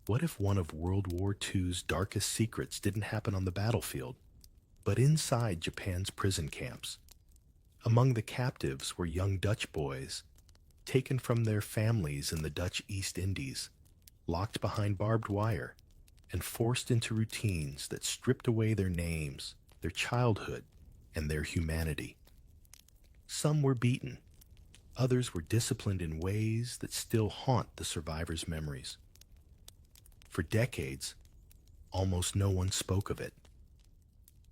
What if one of World War II's darkest secrets didn't happen on the battlefield, but inside Japan's prison camps? Among the captives were young Dutch boys, taken from their families in the Dutch East Indies, locked behind barbed wire, and forced into routines that stripped away their names, their childhood, and their humanity. Some were beaten, others were disciplined in ways that still haunt the survivors' memories. For decades, almost no one spoke of it.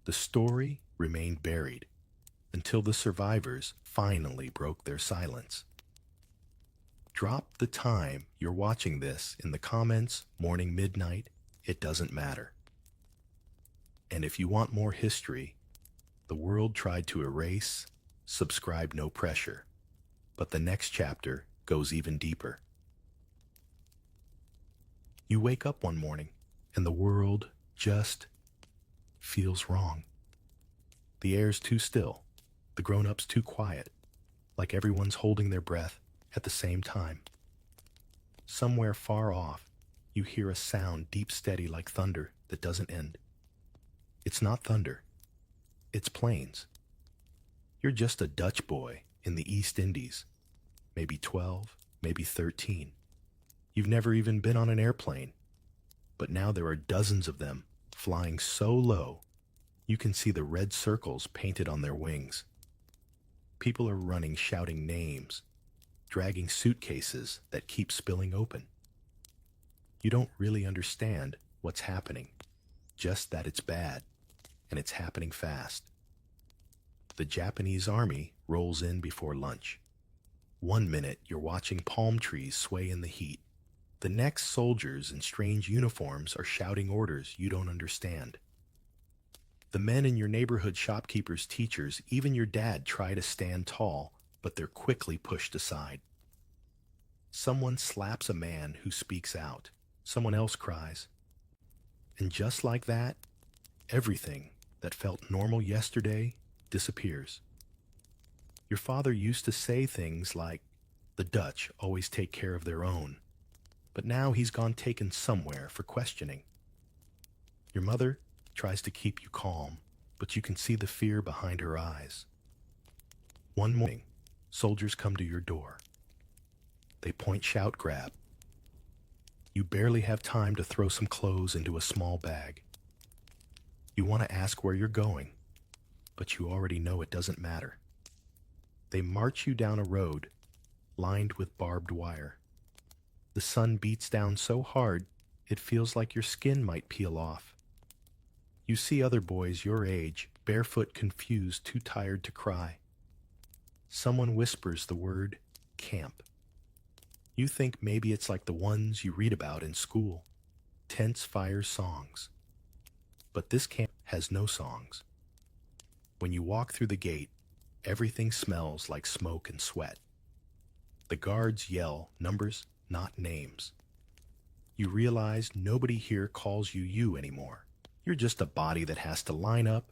The story remained buried until the survivors finally broke their silence. Drop the time you're watching this in the comments, morning, midnight, it doesn't matter. And if you want more history, the world tried to erase, subscribe no pressure, but the next chapter goes even deeper. You wake up one morning and the world just feels wrong. The air's too still, the grown-ups too quiet, like everyone's holding their breath at the same time. Somewhere far off, you hear a sound deep steady like thunder that doesn't end. It's not thunder, it's planes. You're just a Dutch boy in the East Indies, maybe 12, maybe 13. You've never even been on an airplane, but now there are dozens of them flying so low you can see the red circles painted on their wings. People are running, shouting names, dragging suitcases that keep spilling open. You don't really understand what's happening, just that it's bad, and it's happening fast. The Japanese army rolls in before lunch. 1 minute you're watching palm trees sway in the heat. The next, soldiers in strange uniforms are shouting orders you don't understand. The men in your neighborhood, shopkeepers, teachers, even your dad try to stand tall, but they're quickly pushed aside. Someone slaps a man who speaks out. Someone else cries. And just like that, everything that felt normal yesterday disappears. Your father used to say things like, "The Dutch always take care of their own," but now he's gone taken somewhere for questioning. Your mother tries to keep you calm, but you can see the fear behind her eyes. One morning, soldiers come to your door. They point, shout, grab. You barely have time to throw some clothes into a small bag. You want to ask where you're going, but you already know it doesn't matter. They march you down a road lined with barbed wire. The sun beats down so hard, it feels like your skin might peel off. You see other boys your age, barefoot, confused, too tired to cry. Someone whispers the word camp. You think maybe it's like the ones you read about in school, tense fire songs. But this camp has no songs. When you walk through the gate, everything smells like smoke and sweat. The guards yell numbers, not names. You realize nobody here calls you you anymore. You're just a body that has to line up,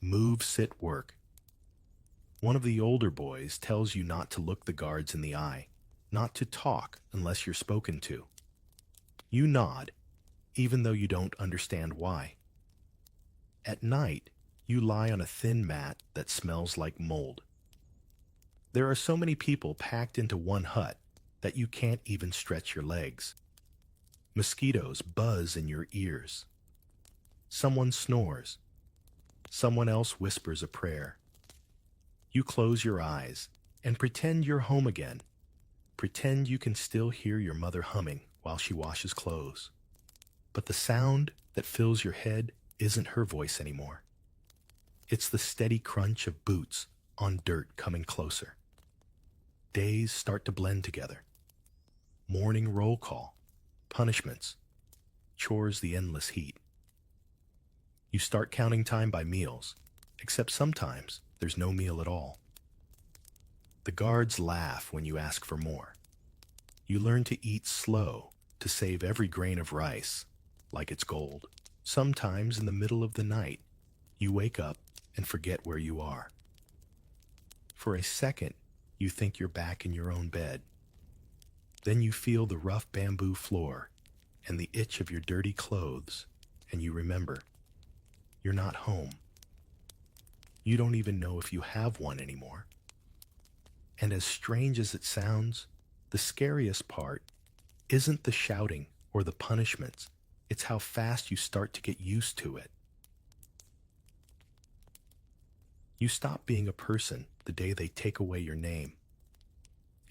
move, sit, work. One of the older boys tells you not to look the guards in the eye, not to talk unless you're spoken to. You nod, even though you don't understand why. At night, you lie on a thin mat that smells like mold. There are so many people packed into one hut that you can't even stretch your legs. Mosquitoes buzz in your ears. Someone snores. Someone else whispers a prayer. You close your eyes and pretend you're home again. Pretend you can still hear your mother humming while she washes clothes. But the sound that fills your head isn't her voice anymore. It's the steady crunch of boots on dirt coming closer. Days start to blend together. Morning roll call, punishments, chores, the endless heat. You start counting time by meals, except sometimes there's no meal at all. The guards laugh when you ask for more. You learn to eat slow, to save every grain of rice, like it's gold. Sometimes in the middle of the night, you wake up and forget where you are. For a second, you think you're back in your own bed. Then you feel the rough bamboo floor, and the itch of your dirty clothes, and you remember, you're not home. You don't even know if you have one anymore. And as strange as it sounds, the scariest part isn't the shouting or the punishments, it's how fast you start to get used to it. You stop being a person the day they take away your name.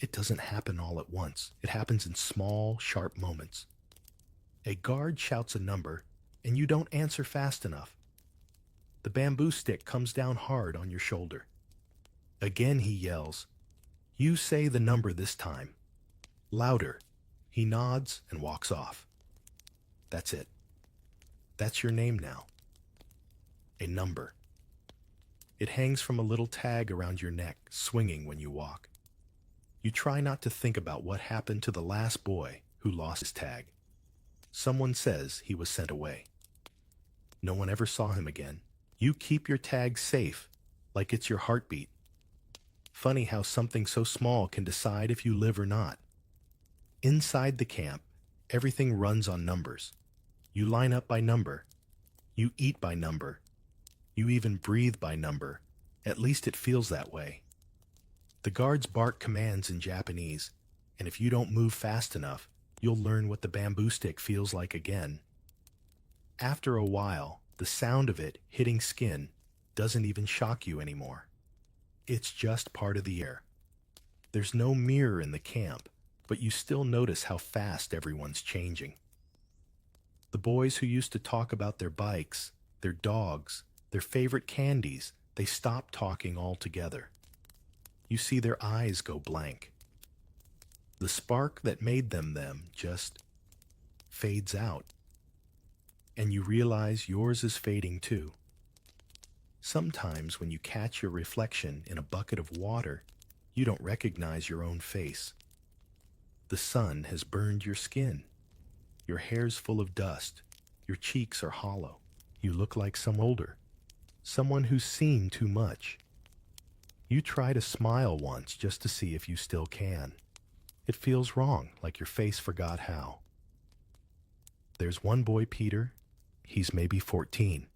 It doesn't happen all at once. It happens in small, sharp moments. A guard shouts a number, and you don't answer fast enough. The bamboo stick comes down hard on your shoulder. Again he yells, "You say the number this time." Louder. He nods and walks off. That's it. That's your name now. A number. It hangs from a little tag around your neck, swinging when you walk. You try not to think about what happened to the last boy who lost his tag. Someone says he was sent away. No one ever saw him again. You keep your tag safe, like it's your heartbeat. Funny how something so small can decide if you live or not. Inside the camp, everything runs on numbers. You line up by number. You eat by number. You even breathe by number. At least it feels that way. The guards bark commands in Japanese, and if you don't move fast enough, you'll learn what the bamboo stick feels like again. After a while, the sound of it hitting skin doesn't even shock you anymore. It's just part of the air. There's no mirror in the camp, but you still notice how fast everyone's changing. The boys who used to talk about their bikes, their dogs, their favorite candies, they stop talking altogether. You see their eyes go blank. The spark that made them just fades out. And you realize yours is fading too. Sometimes when you catch your reflection in a bucket of water, you don't recognize your own face. The sun has burned your skin. Your hair's full of dust. Your cheeks are hollow. You look like someone older, someone who's seen too much. You try to smile once just to see if you still can. It feels wrong, like your face forgot how. There's one boy, Peter. He's maybe 14.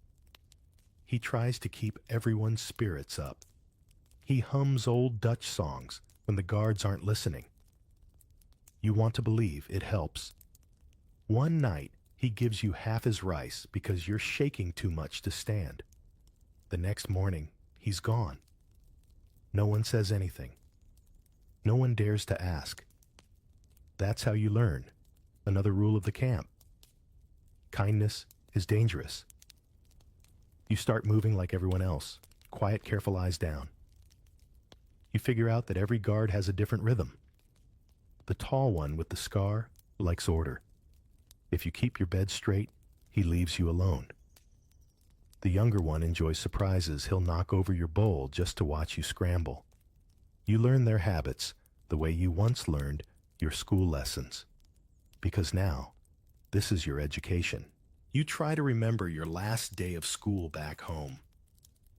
He tries to keep everyone's spirits up. He hums old Dutch songs when the guards aren't listening. You want to believe it helps. One night, he gives you half his rice because you're shaking too much to stand. The next morning, he's gone. No one says anything. No one dares to ask. That's how you learn. Another rule of the camp. Kindness is dangerous. You start moving like everyone else, quiet, careful eyes down. You figure out that every guard has a different rhythm. The tall one with the scar likes order. If you keep your bed straight, he leaves you alone. The younger one enjoys surprises. He'll knock over your bowl just to watch you scramble. You learn their habits the way you once learned your school lessons. Because now, this is your education. You try to remember your last day of school back home.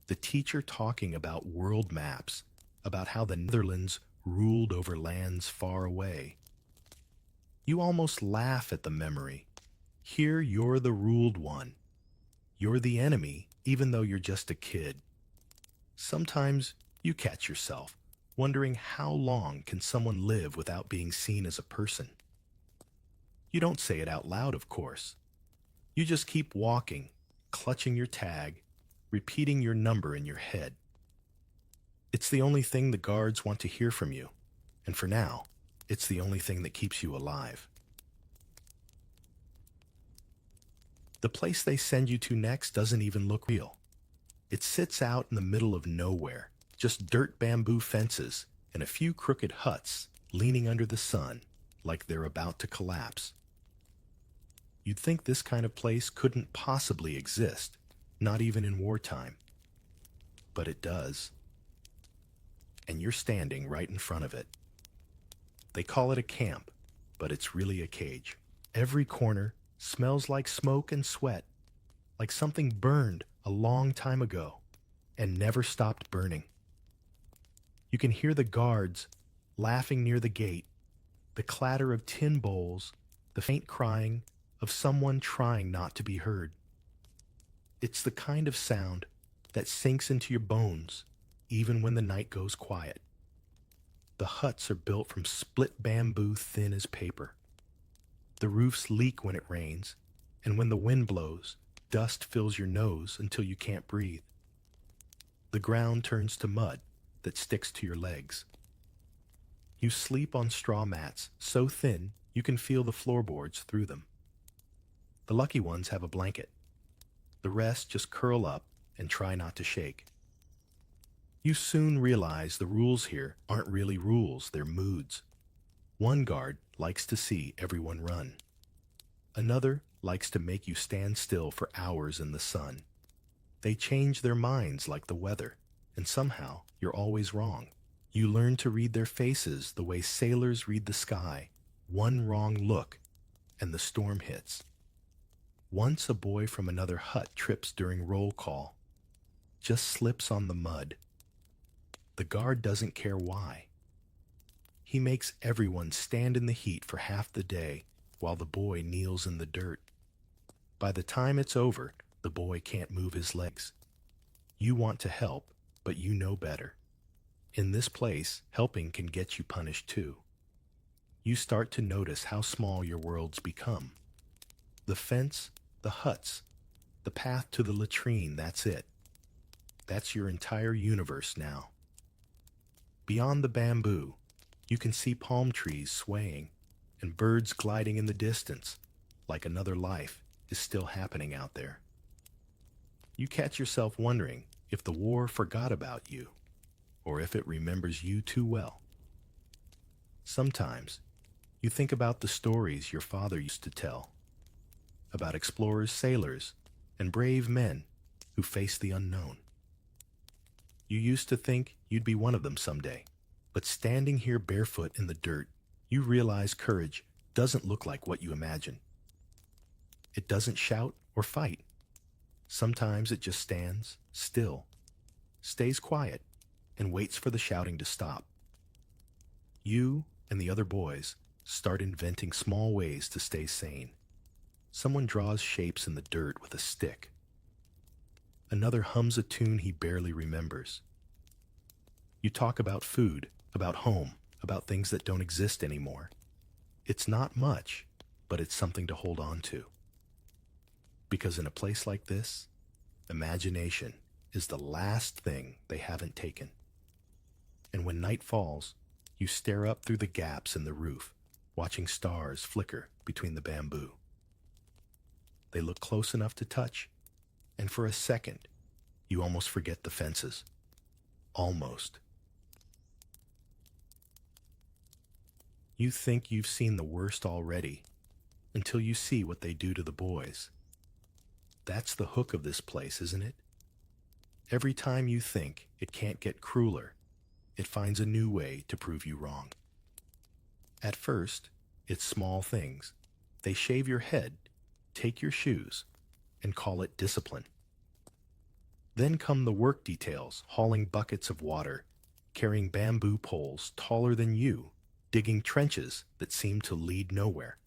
The teacher talking about world maps, about how the Netherlands ruled over lands far away. You almost laugh at the memory. Here you're the ruled one. You're the enemy, even though you're just a kid. Sometimes you catch yourself wondering how long can someone live without being seen as a person. You don't say it out loud, of course. You just keep walking, clutching your tag, repeating your number in your head. It's the only thing the guards want to hear from you, and for now, it's the only thing that keeps you alive. The place they send you to next doesn't even look real. It sits out in the middle of nowhere, just dirt bamboo fences and a few crooked huts leaning under the sun like they're about to collapse. You'd think this kind of place couldn't possibly exist, not even in wartime. But it does. And you're standing right in front of it. They call it a camp, but it's really a cage. Every corner smells like smoke and sweat, like something burned a long time ago and never stopped burning. You can hear the guards laughing near the gate, the clatter of tin bowls, the faint crying of someone trying not to be heard. It's the kind of sound that sinks into your bones even when the night goes quiet. The huts are built from split bamboo thin as paper. The roofs leak when it rains, and when the wind blows, dust fills your nose until you can't breathe. The ground turns to mud that sticks to your legs. You sleep on straw mats so thin you can feel the floorboards through them. The lucky ones have a blanket. The rest just curl up and try not to shake. You soon realize the rules here aren't really rules, they're moods. One guard likes to see everyone run. Another likes to make you stand still for hours in the sun. They change their minds like the weather, and somehow you're always wrong. You learn to read their faces the way sailors read the sky. One wrong look, and the storm hits. Once a boy from another hut trips during roll call, just slips on the mud. The guard doesn't care why. He makes everyone stand in the heat for half the day while the boy kneels in the dirt. By the time it's over, the boy can't move his legs. You want to help, but you know better. In this place, helping can get you punished too. You start to notice how small your worlds become. The fence, the huts, the path to the latrine, that's it. That's your entire universe now. Beyond the bamboo, you can see palm trees swaying and birds gliding in the distance, like another life is still happening out there. You catch yourself wondering if the war forgot about you, or if it remembers you too well. Sometimes, you think about the stories your father used to tell, about explorers, sailors, and brave men who faced the unknown. You used to think you'd be one of them someday, but standing here barefoot in the dirt, you realize courage doesn't look like what you imagine. It doesn't shout or fight. Sometimes it just stands still, stays quiet, and waits for the shouting to stop. You and the other boys start inventing small ways to stay sane. Someone draws shapes in the dirt with a stick. Another hums a tune he barely remembers. You talk about food, about home, about things that don't exist anymore. It's not much, but it's something to hold on to. Because in a place like this, imagination is the last thing they haven't taken. And when night falls, you stare up through the gaps in the roof, watching stars flicker between the bamboo. They look close enough to touch, and for a second, you almost forget the fences. Almost. You think you've seen the worst already, until you see what they do to the boys. That's the hook of this place, isn't it? Every time you think it can't get crueler, it finds a new way to prove you wrong. At first, it's small things. They shave your head, take your shoes, and call it discipline. Then come the work details, hauling buckets of water, carrying bamboo poles taller than you, digging trenches that seem to lead nowhere.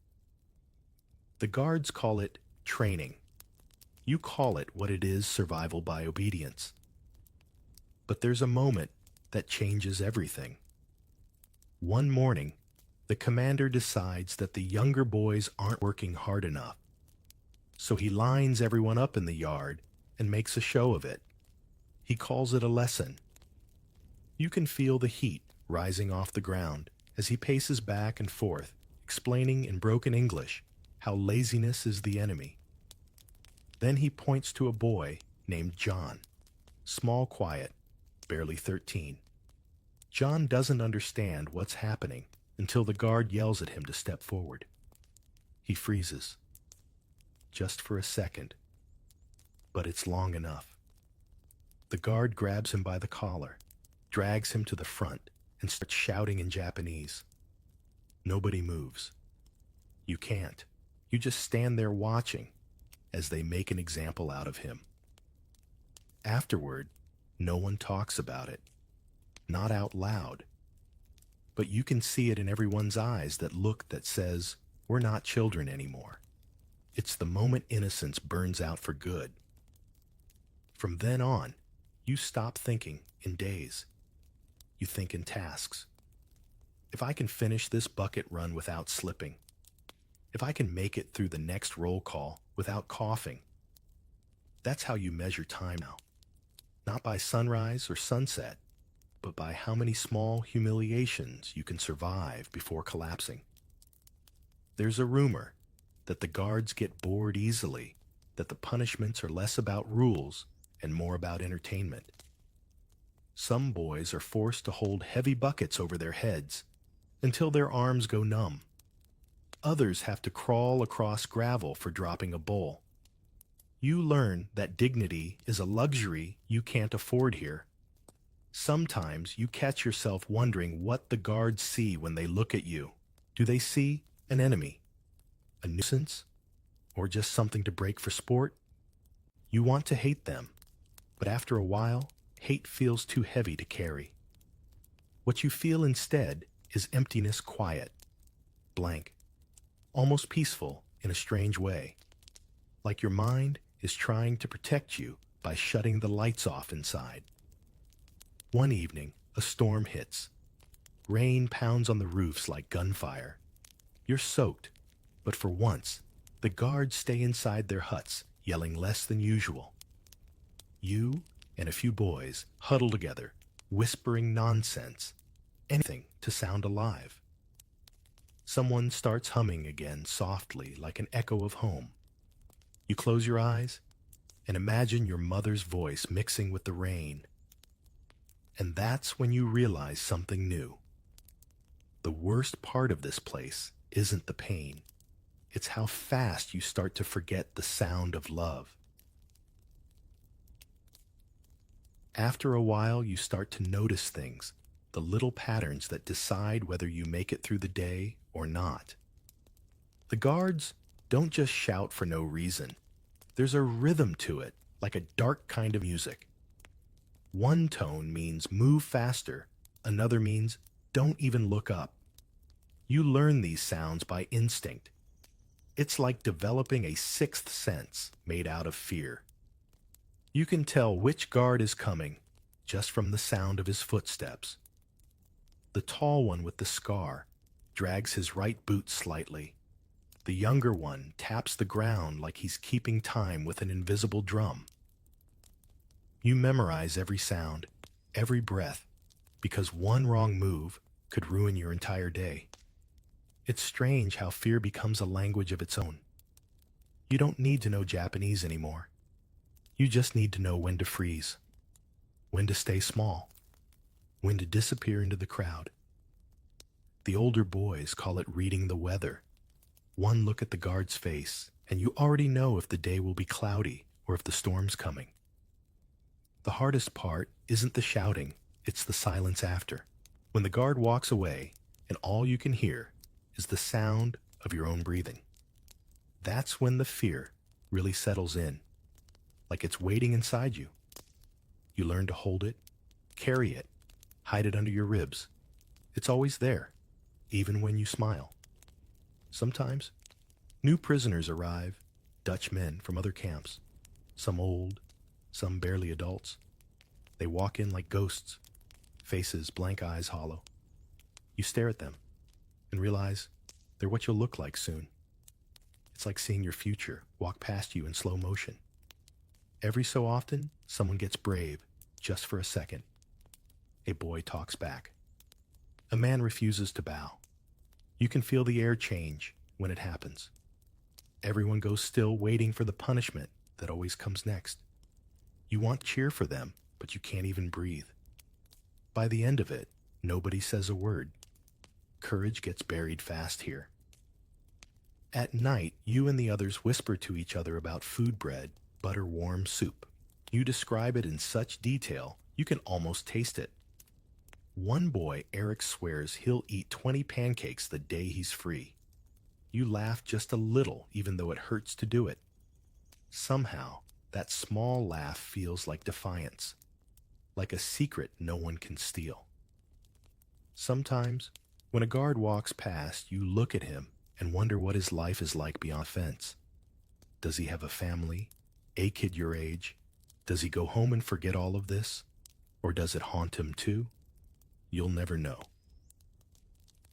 The guards call it training. You call it what it is, survival by obedience. But there's a moment that changes everything. One morning, the commander decides that the younger boys aren't working hard enough. So he lines everyone up in the yard and makes a show of it. He calls it a lesson. You can feel the heat rising off the ground as he paces back and forth, explaining in broken English how laziness is the enemy. Then he points to a boy named John, small, quiet, barely 13. John doesn't understand what's happening until the guard yells at him to step forward. He freezes. Just for a second. But it's long enough. The guard grabs him by the collar, drags him to the front, and starts shouting in Japanese. Nobody moves. You can't. You just stand there watching as they make an example out of him. Afterward, no one talks about it. Not out loud. But you can see it in everyone's eyes, that look that says, we're not children anymore. It's the moment innocence burns out for good. From then on, you stop thinking in days. You think in tasks. If I can finish this bucket run without slipping, if I can make it through the next roll call without coughing, that's how you measure time now. Not by sunrise or sunset, but by how many small humiliations you can survive before collapsing. There's a rumor that the guards get bored easily, that the punishments are less about rules and more about entertainment. Some boys are forced to hold heavy buckets over their heads until their arms go numb. Others have to crawl across gravel for dropping a bowl. You learn that dignity is a luxury you can't afford here. Sometimes you catch yourself wondering what the guards see when they look at you. Do they see an enemy, a nuisance, or just something to break for sport? You want to hate them, but after a while, hate feels too heavy to carry. What you feel instead is emptiness, quiet, blank, almost peaceful in a strange way, like your mind is trying to protect you by shutting the lights off inside. One evening, a storm hits. Rain pounds on the roofs like gunfire. You're soaked, but for once, the guards stay inside their huts, yelling less than usual. You and a few boys huddle together, whispering nonsense, anything to sound alive. Someone starts humming again softly like an echo of home. You close your eyes and imagine your mother's voice mixing with the rain. And that's when you realize something new. The worst part of this place isn't the pain. It's how fast you start to forget the sound of love. After a while, you start to notice things, the little patterns that decide whether you make it through the day or not. The guards don't just shout for no reason. There's a rhythm to it, like a dark kind of music. One tone means move faster, another means don't even look up. You learn these sounds by instinct. It's like developing a sixth sense made out of fear. You can tell which guard is coming just from the sound of his footsteps. The tall one with the scar drags his right boot slightly. The younger one taps the ground like he's keeping time with an invisible drum. You memorize every sound, every breath, because one wrong move could ruin your entire day. It's strange how fear becomes a language of its own. You don't need to know Japanese anymore. You just need to know when to freeze, when to stay small, when to disappear into the crowd. The older boys call it reading the weather. One look at the guard's face, and you already know if the day will be cloudy or if the storm's coming. The hardest part isn't the shouting, it's the silence after. When the guard walks away, and all you can hear is the sound of your own breathing. That's when the fear really settles in, like it's waiting inside you. You learn to hold it, carry it, hide it under your ribs. It's always there, even when you smile. Sometimes, new prisoners arrive, Dutch men from other camps, some old, some barely adults. They walk in like ghosts, faces blank, eyes hollow. You stare at them and realize they're what you'll look like soon. It's like seeing your future walk past you in slow motion. Every so often, someone gets brave, just for a second. A boy talks back. A man refuses to bow. You can feel the air change when it happens. Everyone goes still, waiting for the punishment that always comes next. You want cheer for them, but you can't even breathe. By the end of it, nobody says a word. Courage gets buried fast here. At night, you and the others whisper to each other about food bread, butter-warm soup. You describe it in such detail, you can almost taste it. One boy, Eric, swears he'll eat 20 pancakes the day he's free. You laugh just a little, even though it hurts to do it. Somehow, that small laugh feels like defiance, like a secret no one can steal. Sometimes, when a guard walks past, you look at him and wonder what his life is like beyond the fence. Does he have a family? A kid your age? Does he go home and forget all of this? Or does it haunt him too? You'll never know.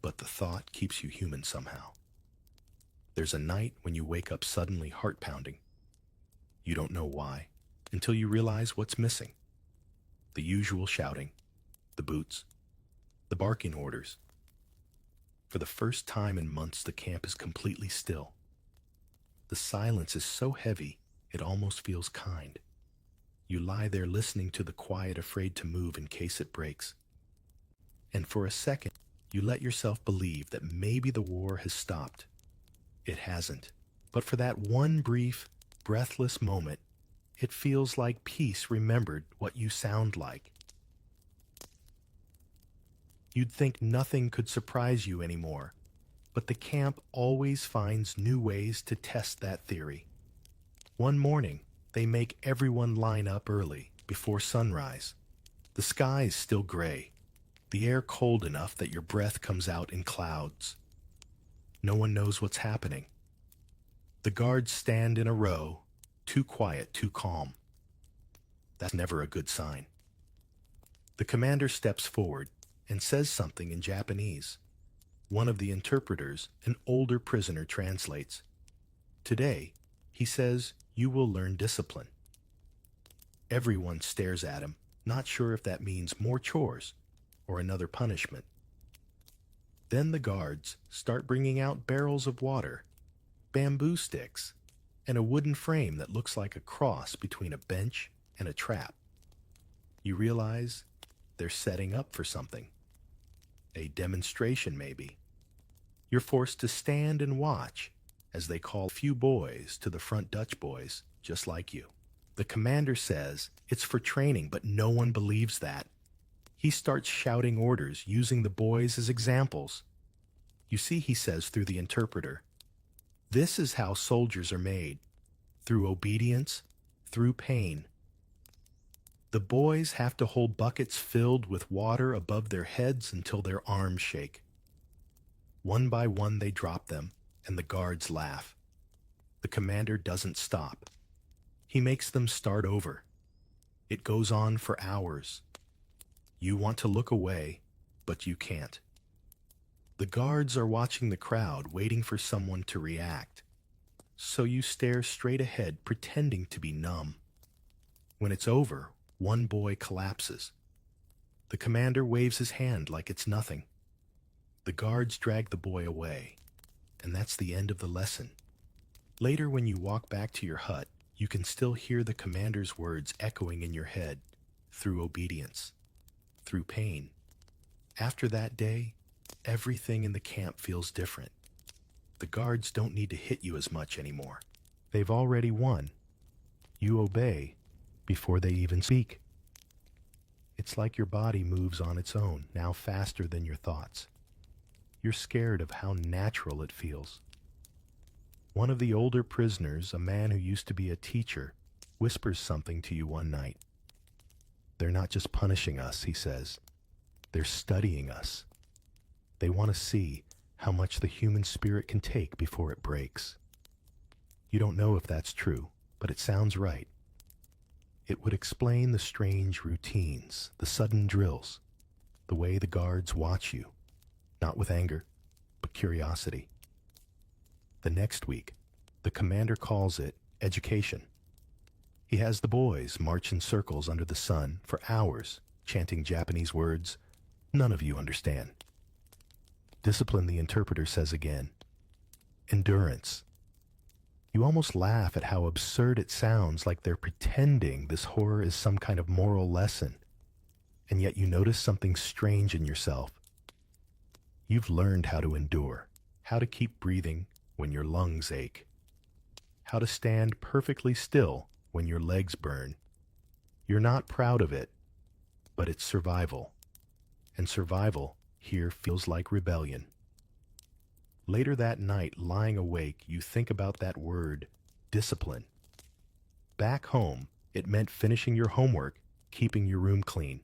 But the thought keeps you human somehow. There's a night when you wake up suddenly heart pounding. You don't know why, until you realize what's missing. The usual shouting, the boots, the barking orders. For the first time in months, the camp is completely still. The silence is so heavy, it almost feels kind. You lie there listening to the quiet, afraid to move in case it breaks. And for a second, you let yourself believe that maybe the war has stopped. It hasn't. But for that one brief, breathless moment, it feels like peace remembered what you sound like. You'd think nothing could surprise you anymore, but the camp always finds new ways to test that theory. One morning, they make everyone line up early, before sunrise. The sky is still gray, the air cold enough that your breath comes out in clouds. No one knows what's happening. The guards stand in a row, too quiet, too calm. That's never a good sign. The commander steps forward and says something in Japanese. One of the interpreters, an older prisoner, translates. Today, he says, you will learn discipline. Everyone stares at him, not sure if that means more chores or another punishment. Then the guards start bringing out barrels of water, bamboo sticks, and a wooden frame that looks like a cross between a bench and a trap. You realize they're setting up for something. A demonstration, maybe. You're forced to stand and watch as they call a few boys to the front, Dutch boys, just like you. The commander says it's for training, but no one believes that. He starts shouting orders, using the boys as examples. You see, he says through the interpreter, this is how soldiers are made, through obedience, through pain. The boys have to hold buckets filled with water above their heads until their arms shake. One by one they drop them, and the guards laugh. The commander doesn't stop. He makes them start over. It goes on for hours. You want to look away, but you can't. The guards are watching the crowd, waiting for someone to react. So you stare straight ahead, pretending to be numb. When it's over, one boy collapses. The commander waves his hand like it's nothing. The guards drag the boy away, and that's the end of the lesson. Later, when you walk back to your hut, you can still hear the commander's words echoing in your head, through obedience, through pain. After that day, everything in the camp feels different. The guards don't need to hit you as much anymore. They've already won. You obey before they even speak. It's like your body moves on its own, now faster than your thoughts. You're scared of how natural it feels. One of the older prisoners, a man who used to be a teacher, whispers something to you one night. They're not just punishing us, he says. They're studying us. They want to see how much the human spirit can take before it breaks. You don't know if that's true, but it sounds right. It would explain the strange routines, the sudden drills, the way the guards watch you, not with anger, but curiosity. The next week, the commander calls it education. He has the boys march in circles under the sun for hours, chanting Japanese words none of you understand. Discipline, the interpreter says again. Endurance. You almost laugh at how absurd it sounds, like they're pretending this horror is some kind of moral lesson. And yet you notice something strange in yourself. You've learned how to endure, how to keep breathing when your lungs ache, how to stand perfectly still when your legs burn. You're not proud of it, but it's survival. And survival here feels like rebellion. Later that night, lying awake, you think about that word, discipline. Back home, it meant finishing your homework, keeping your room clean.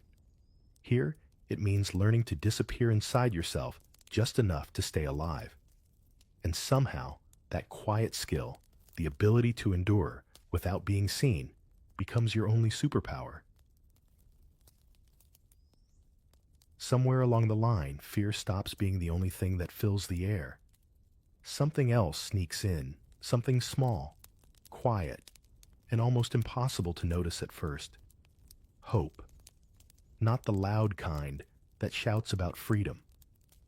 Here, it means learning to disappear inside yourself, just enough to stay alive. And somehow, that quiet skill, The ability to endure without being seen becomes your only superpower. Somewhere along the line, fear stops being the only thing that fills the air. Something else sneaks in, something small, quiet, and almost impossible to notice at first. Hope. Not the loud kind that shouts about freedom,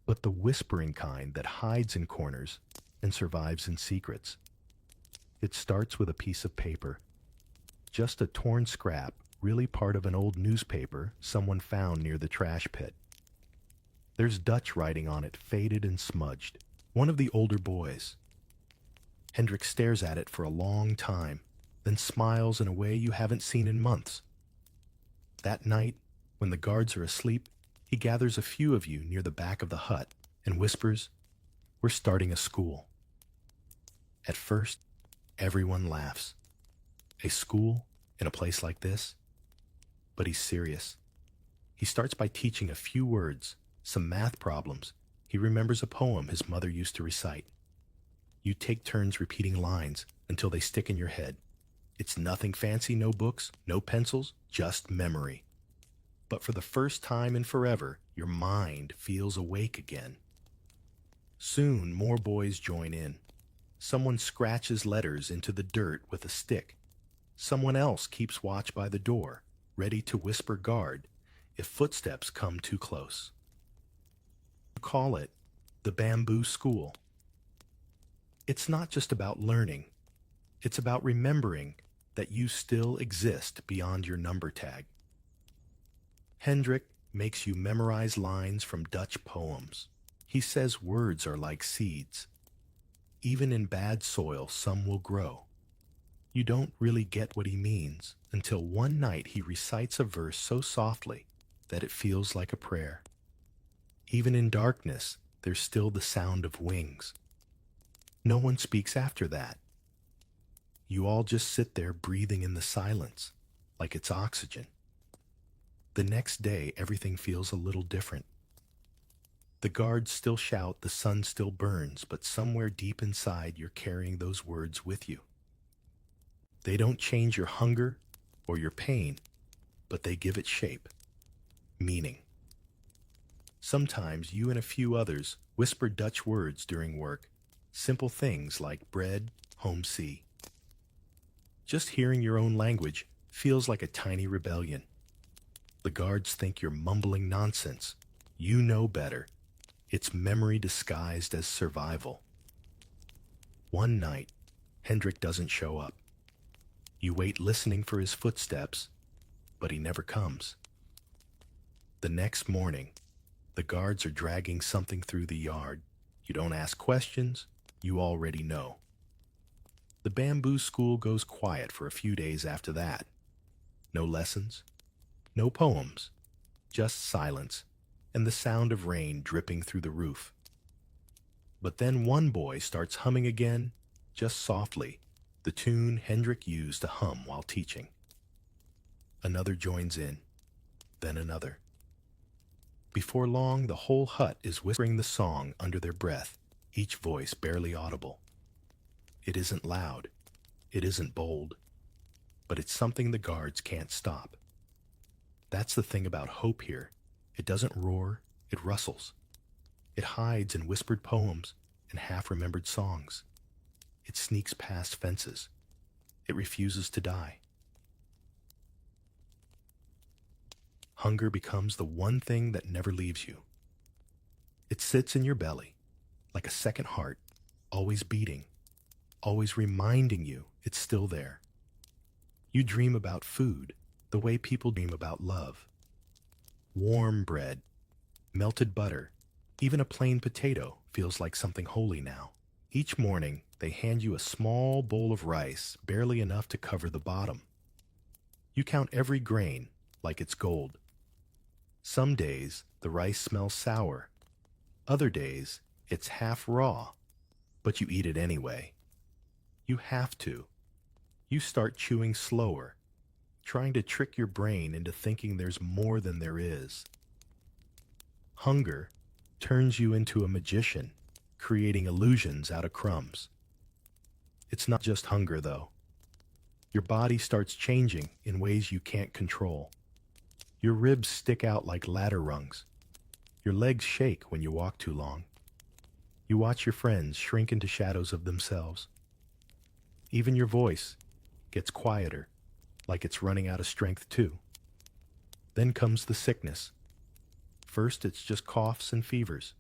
but the whispering kind that hides in corners and survives in secrets. It starts with a piece of paper. Just a torn scrap, really part of an old newspaper someone found near the trash pit. There's Dutch writing on it, faded and smudged. One of the older boys. Hendrik stares at it for a long time, then smiles in a way you haven't seen in months. That night, when the guards are asleep, he gathers a few of you near the back of the hut and whispers, "We're starting a school." At first, everyone laughs. A school in a place like this? But he's serious. He starts by teaching a few words, some math problems. He remembers a poem his mother used to recite. You take turns repeating lines until they stick in your head. It's nothing fancy, no books, no pencils, just memory. But for the first time in forever, your mind feels awake again. Soon, more boys join in. Someone scratches letters into the dirt with a stick. Someone else keeps watch by the door, ready to whisper guard if footsteps come too close. You call it the Bamboo School. It's not just about learning. It's about remembering that you still exist beyond your number tag. Hendrik makes you memorize lines from Dutch poems. He says words are like seeds. Even in bad soil, some will grow. You don't really get what he means until one night he recites a verse so softly that it feels like a prayer. Even in darkness, there's still the sound of wings. No one speaks after that. You all just sit there breathing in the silence, like it's oxygen. The next day, everything feels a little different. The guards still shout, the sun still burns, but somewhere deep inside you're carrying those words with you. They don't change your hunger or your pain, but they give it shape, meaning. Sometimes you and a few others whisper Dutch words during work, simple things like bread, home see. Just hearing your own language feels like a tiny rebellion. The guards think you're mumbling nonsense. You know better. It's memory disguised as survival. One night, Hendrik doesn't show up. You wait listening for his footsteps, but he never comes. The next morning, the guards are dragging something through the yard. You don't ask questions, you already know. The Bamboo School goes quiet for a few days after that. No lessons, no poems, just silence and the sound of rain dripping through the roof. But then one boy starts humming again, just softly, the tune Hendrik used to hum while teaching. Another joins in, then another. Before long, the whole hut is whispering the song under their breath, each voice barely audible. It isn't loud, it isn't bold, but it's something the guards can't stop. That's the thing about hope here. It doesn't roar, it rustles. It hides in whispered poems and half-remembered songs. It sneaks past fences. It refuses to die. Hunger becomes the one thing that never leaves you. It sits in your belly, like a second heart, always beating, always reminding you it's still there. You dream about food the way people dream about love. Warm bread, melted butter, even a plain potato feels like something holy now. Each morning, they hand you a small bowl of rice, barely enough to cover the bottom. You count every grain like it's gold. Some days, the rice smells sour. Other days, it's half raw, but you eat it anyway. You have to. You start chewing slower, trying to trick your brain into thinking there's more than there is. Hunger turns you into a magician, creating illusions out of crumbs. It's not just hunger, though. Your body starts changing in ways you can't control. Your ribs stick out like ladder rungs. Your legs shake when you walk too long. You watch your friends shrink into shadows of themselves. Even your voice gets quieter, like it's running out of strength too. Then comes the sickness. First, it's just coughs and fevers.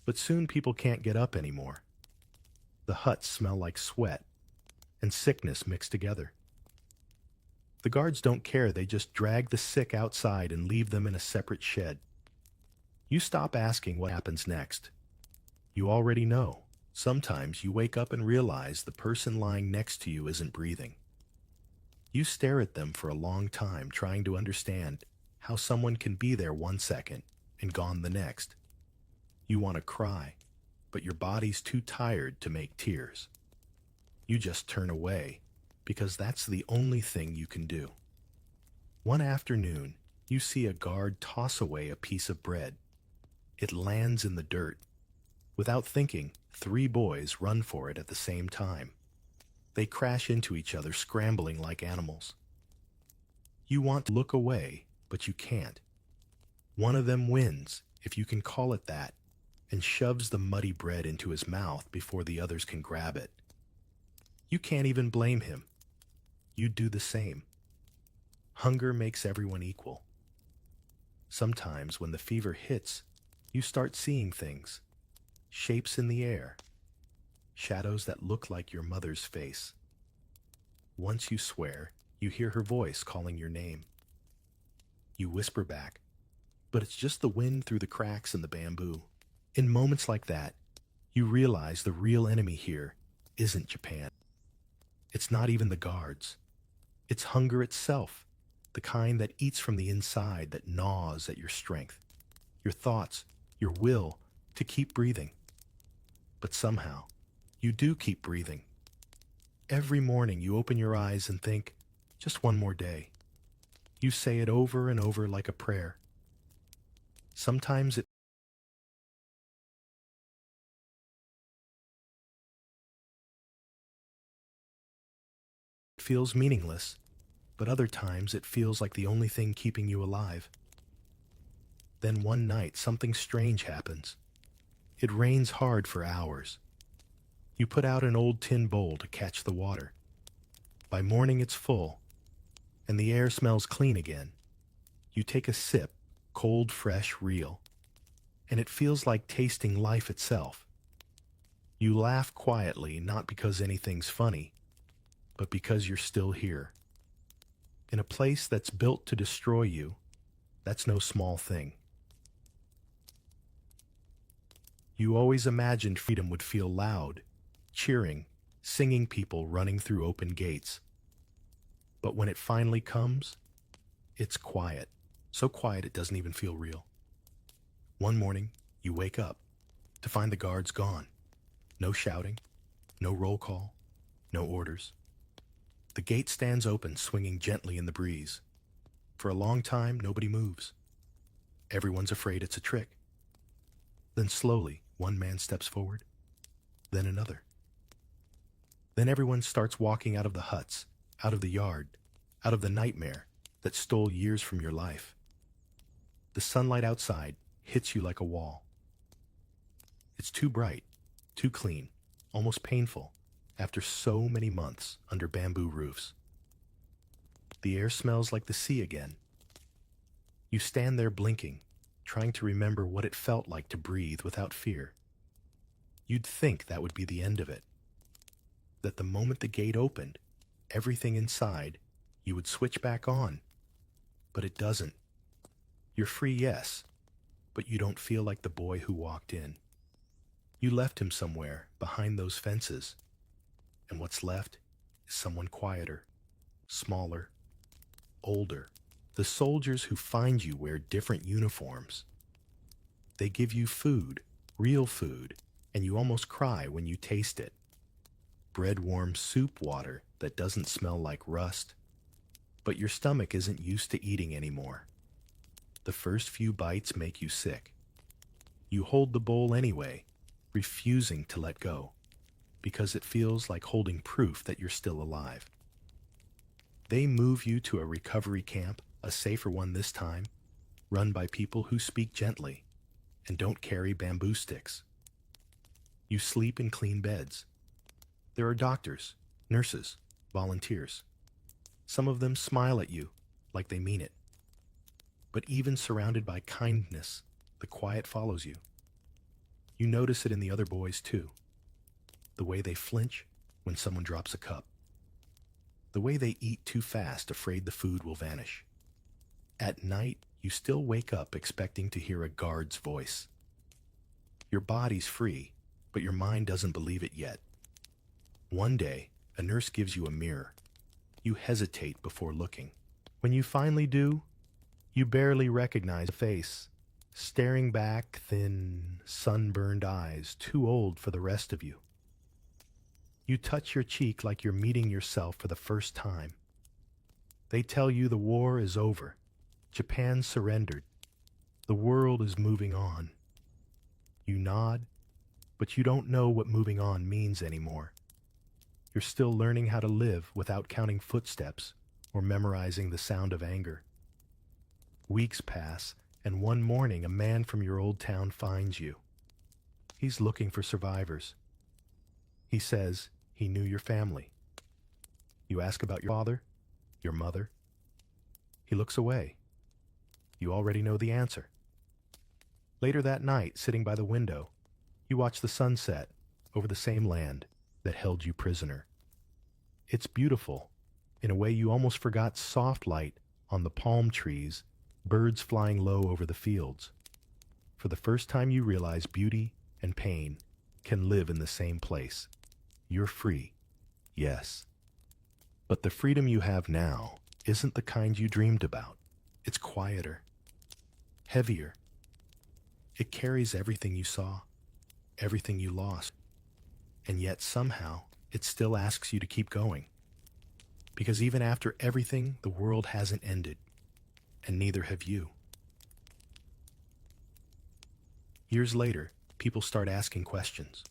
But soon people can't get up anymore. The huts smell like sweat and sickness mixed together. The guards don't care, they just drag the sick outside and leave them in a separate shed. You stop asking what happens next. You already know. Sometimes you wake up and realize the person lying next to you isn't breathing. You stare at them for a long time, trying to understand how someone can be there 1 second and gone the next. You want to cry, but your body's too tired to make tears. You just turn away, because that's the only thing you can do. One afternoon, you see a guard toss away a piece of bread. It lands in the dirt. Without thinking, 3 boys run for it at the same time. They crash into each other, scrambling like animals. You want to look away, but you can't. One of them wins, if you can call it that, and shoves the muddy bread into his mouth before the others can grab it. You can't even blame him. You'd do the same. Hunger makes everyone equal. Sometimes when the fever hits, you start seeing things. Shapes in the air. Shadows that look like your mother's face. Once you swear, you hear her voice calling your name. You whisper back, but it's just the wind through the cracks in the bamboo. In moments like that, you realize the real enemy here isn't Japan. It's not even the guards. It's hunger itself, the kind that eats from the inside, that gnaws at your strength, your thoughts, your will to keep breathing. But somehow, you do keep breathing. Every morning you open your eyes and think, just one more day. You say it over and over like a prayer. Sometimes it feels meaningless, but other times it feels like the only thing keeping you alive. Then one night something strange happens. It rains hard for hours. You put out an old tin bowl to catch the water. By morning it's full, and the air smells clean again. You take a sip, cold, fresh, real, and it feels like tasting life itself. You laugh quietly, not because anything's funny, but because you're still here. In a place that's built to destroy you, that's no small thing. You always imagined freedom would feel loud, cheering, singing, people running through open gates. But when it finally comes, it's quiet. So quiet it doesn't even feel real. One morning, you wake up to find the guards gone. No shouting, no roll call, no orders. The gate stands open, swinging gently in the breeze. For a long time, nobody moves. Everyone's afraid it's a trick. Then slowly, one man steps forward, then another. Then everyone starts walking out of the huts, out of the yard, out of the nightmare that stole years from your life. The sunlight outside hits you like a wall. It's too bright, too clean, almost painful, after so many months under bamboo roofs. The air smells like the sea again. You stand there blinking, trying to remember what it felt like to breathe without fear. You'd think that would be the end of it. That the moment the gate opened, everything inside, you would switch back on. But it doesn't. You're free, yes, but you don't feel like the boy who walked in. You left him somewhere behind those fences, and what's left is someone quieter, smaller, older. The soldiers who find you wear different uniforms. They give you food, real food, and you almost cry when you taste it. Bread-warm soup water that doesn't smell like rust. But your stomach isn't used to eating anymore. The first few bites make you sick. You hold the bowl anyway, refusing to let go. because it feels like holding proof that you're still alive. They move you to a recovery camp, a safer one this time, run by people who speak gently and don't carry bamboo sticks. You sleep in clean beds. There are doctors, nurses, volunteers. Some of them smile at you like they mean it. But even surrounded by kindness, the quiet follows you. You notice it in the other boys too. The way they flinch when someone drops a cup. The way they eat too fast, afraid the food will vanish. At night, you still wake up expecting to hear a guard's voice. Your body's free, but your mind doesn't believe it yet. One day, a nurse gives you a mirror. You hesitate before looking. When you finally do, you barely recognize a face, staring back, thin, sunburned eyes, too old for the rest of you. You touch your cheek like you're meeting yourself for the first time. They tell you the war is over. Japan surrendered. The world is moving on. You nod, but you don't know what moving on means anymore. You're still learning how to live without counting footsteps or memorizing the sound of anger. Weeks pass, and one morning a man from your old town finds you. He's looking for survivors. He says he knew your family. You ask about your father, your mother. He looks away. You already know the answer. Later that night, sitting by the window, you watch the sunset over the same land that held you prisoner. It's beautiful, in a way you almost forgot soft light on the palm trees, birds flying low over the fields. For the first time you realize beauty and pain can live in the same place. You're free, yes. But the freedom you have now isn't the kind you dreamed about. It's quieter, heavier. It carries everything you saw, everything you lost, and yet somehow it still asks you to keep going. Because even after everything, the world hasn't ended, and neither have you. Years later, people start asking questions.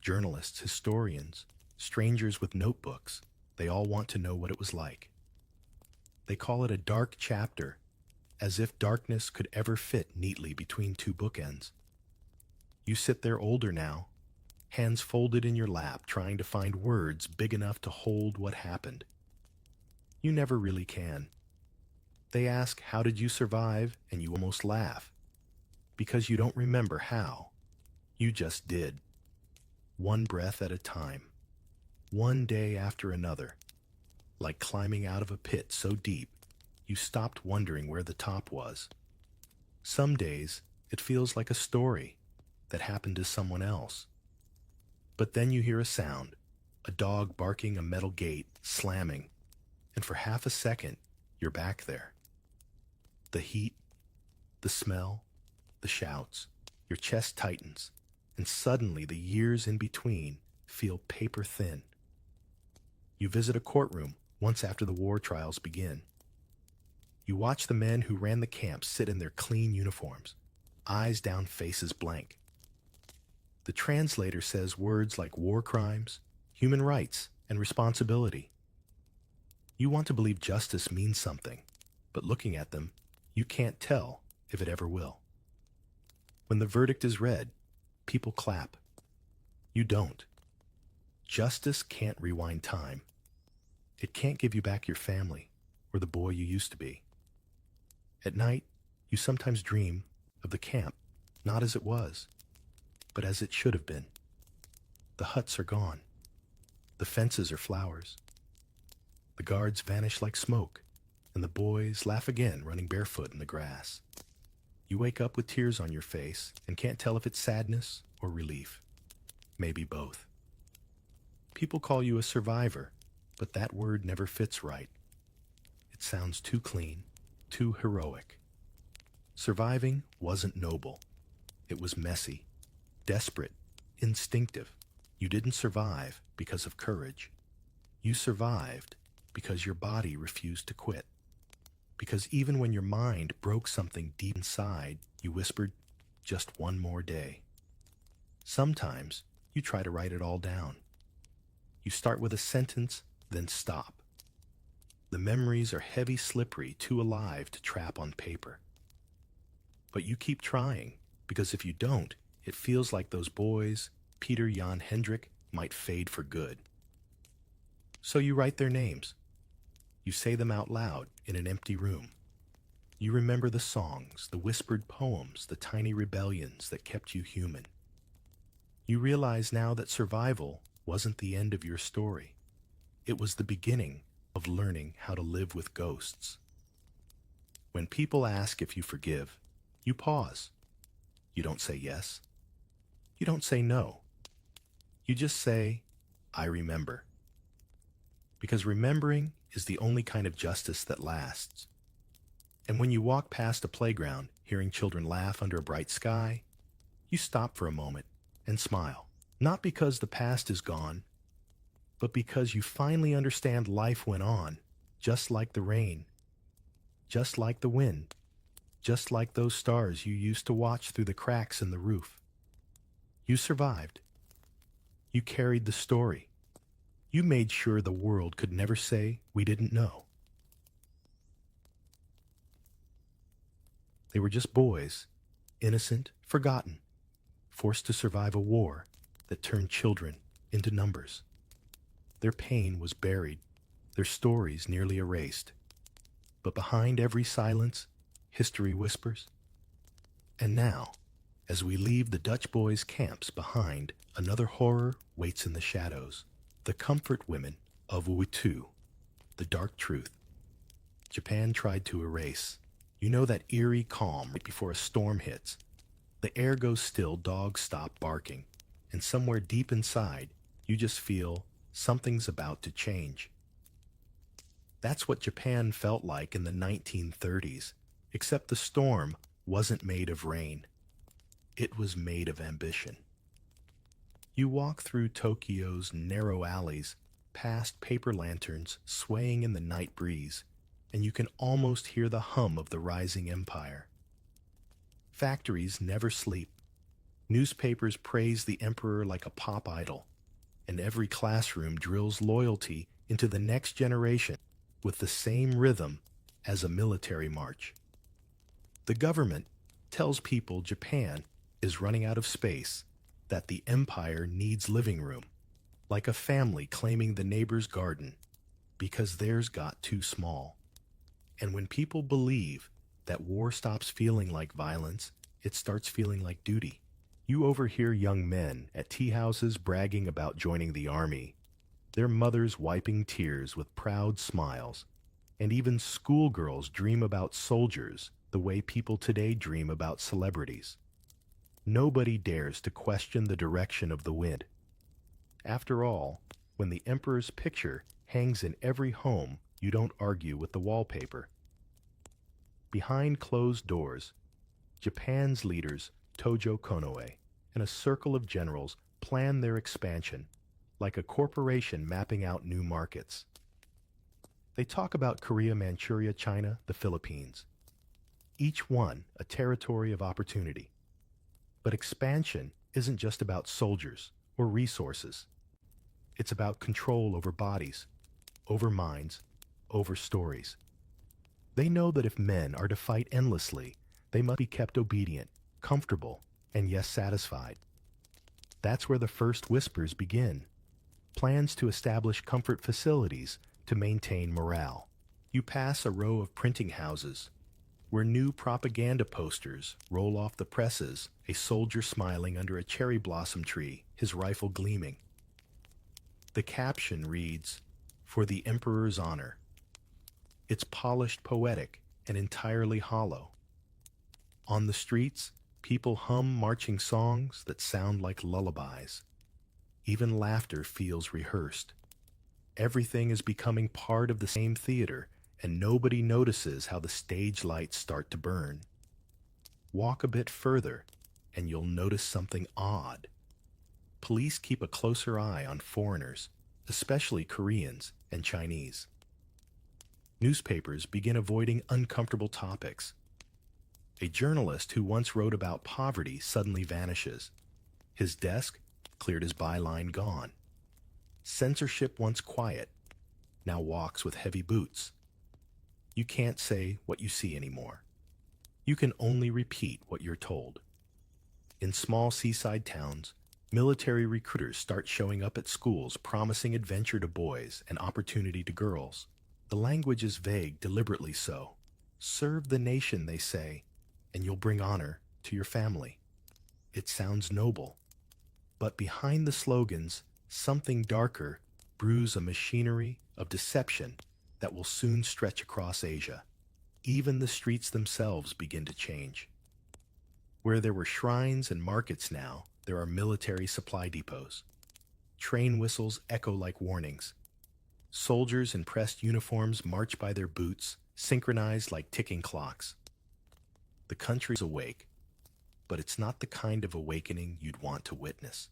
Journalists, historians, strangers with notebooks, they all want to know what it was like. They call it a dark chapter, as if darkness could ever fit neatly between two bookends. You sit there older now, hands folded in your lap, trying to find words big enough to hold what happened. You never really can. They ask, how did you survive? And you almost laugh. Because you don't remember how. You just did. One breath at a time. One day after another. Like climbing out of a pit so deep, you stopped wondering where the top was. Some days, it feels like a story that happened to someone else. But then you hear a sound, a dog barking a metal gate, slamming, and for half a second, you're back there. The heat, the smell, the shouts, your chest tightens, and suddenly the years in between feel paper thin. You visit a courtroom once after the war trials begin. You watch the men who ran the camps sit in their clean uniforms, eyes down, faces blank. The translator says words like war crimes, human rights, and responsibility. You want to believe justice means something, but looking at them, you can't tell if it ever will. When the verdict is read, people clap. You don't. Justice can't rewind time. It can't give you back your family or the boy you used to be. At night, you sometimes dream of the camp, not as it was, but as it should have been. The huts are gone. The fences are flowers. The guards vanish like smoke, and the boys laugh again, running barefoot in the grass. You wake up with tears on your face and can't tell if it's sadness or relief. Maybe both. People call you a survivor, but that word never fits right. It sounds too clean, too heroic. Surviving wasn't noble. It was messy, desperate, instinctive. You didn't survive because of courage. You survived because your body refused to quit. Because even when your mind broke something deep inside, you whispered, just one more day. Sometimes You try to write it all down. You start with a sentence, then stop. The memories are heavy, slippery, too alive to trap on paper. But you keep trying, because if you don't, it feels like those boys, Peter, Jan, Hendrik, might fade for good. So you write their names. You say them out loud in an empty room. You remember the songs, the whispered poems, the tiny rebellions that kept you human. You realize now that survival wasn't the end of your story. It was the beginning of learning how to live with ghosts. When people ask if you forgive, you pause. You don't say yes. You don't say no. You just say, I remember. Because remembering is the only kind of justice that lasts. And when you walk past a playground, hearing children laugh under a bright sky, you stop for a moment and smile. Not because the past is gone, but because you finally understand life went on, just like the rain, just like the wind, just like those stars you used to watch through the cracks in the roof. You survived. You carried the story. You made sure the world could never say we didn't know. They were just boys, innocent, forgotten, forced to survive a war that turned children into numbers. Their pain was buried, their stories nearly erased. But behind every silence, history whispers. And now, as we leave the Dutch boys' camps behind, another horror waits in the shadows. The comfort women of WWII, the dark truth. Japan tried to erase. You know that eerie calm right before a storm hits. The air goes still, dogs stop barking, and somewhere deep inside, you just feel something's about to change. That's what Japan felt like in the 1930s, except the storm wasn't made of rain. It was made of ambition. You walk through Tokyo's narrow alleys, past paper lanterns swaying in the night breeze, and you can almost hear the hum of the rising empire. Factories never sleep. Newspapers praise the emperor like a pop idol, and every classroom drills loyalty into the next generation with the same rhythm as a military march. The government tells people Japan is running out of space, that the empire needs living room, like a family claiming the neighbor's garden because theirs got too small. And when people believe that war stops feeling like violence, it starts feeling like duty. You overhear young men at tea houses bragging about joining the army, their mothers wiping tears with proud smiles, and even schoolgirls dream about soldiers the way people today dream about celebrities. Nobody dares to question the direction of the wind. After all, when the emperor's picture hangs in every home, you don't argue with the wallpaper. Behind closed doors, Japan's leaders, Tojo Konoe, and a circle of generals plan their expansion, like a corporation mapping out new markets. They talk about Korea, Manchuria, China, the Philippines. Each one a territory of opportunity. But expansion isn't just about soldiers or resources. It's about control over bodies, over minds, over stories. They know that if men are to fight endlessly, they must be kept obedient, comfortable, and yes, satisfied. That's where the first whispers begin. Plans to establish comfort facilities to maintain morale. You pass a row of printing houses where new propaganda posters roll off the presses, a soldier smiling under a cherry blossom tree, his rifle gleaming. The caption reads, "For the Emperor's honor." It's polished, poetic, and entirely hollow. On the streets, people hum marching songs that sound like lullabies. Even laughter feels rehearsed. Everything is becoming part of the same theater, and nobody notices how the stage lights start to burn. Walk a bit further, and you'll notice something odd. Police keep a closer eye on foreigners, especially Koreans and Chinese. Newspapers begin avoiding uncomfortable topics. A journalist who once wrote about poverty suddenly vanishes. His desk cleared his byline gone. Censorship once quiet, now walks with heavy boots. You can't say what you see anymore. You can only repeat what you're told. In small seaside towns, military recruiters start showing up at schools promising adventure to boys and opportunity to girls. The language is vague, deliberately so. Serve the nation, they say, and you'll bring honor to your family. It sounds noble, but behind the slogans, something darker brews a machinery of deception that will soon stretch across Asia. Even the streets themselves begin to change. Where there were shrines and markets now, there are military supply depots. Train whistles echo like warnings. Soldiers in pressed uniforms march by their boots, synchronized like ticking clocks. The country's awake, but it's not the kind of awakening you'd want to witness.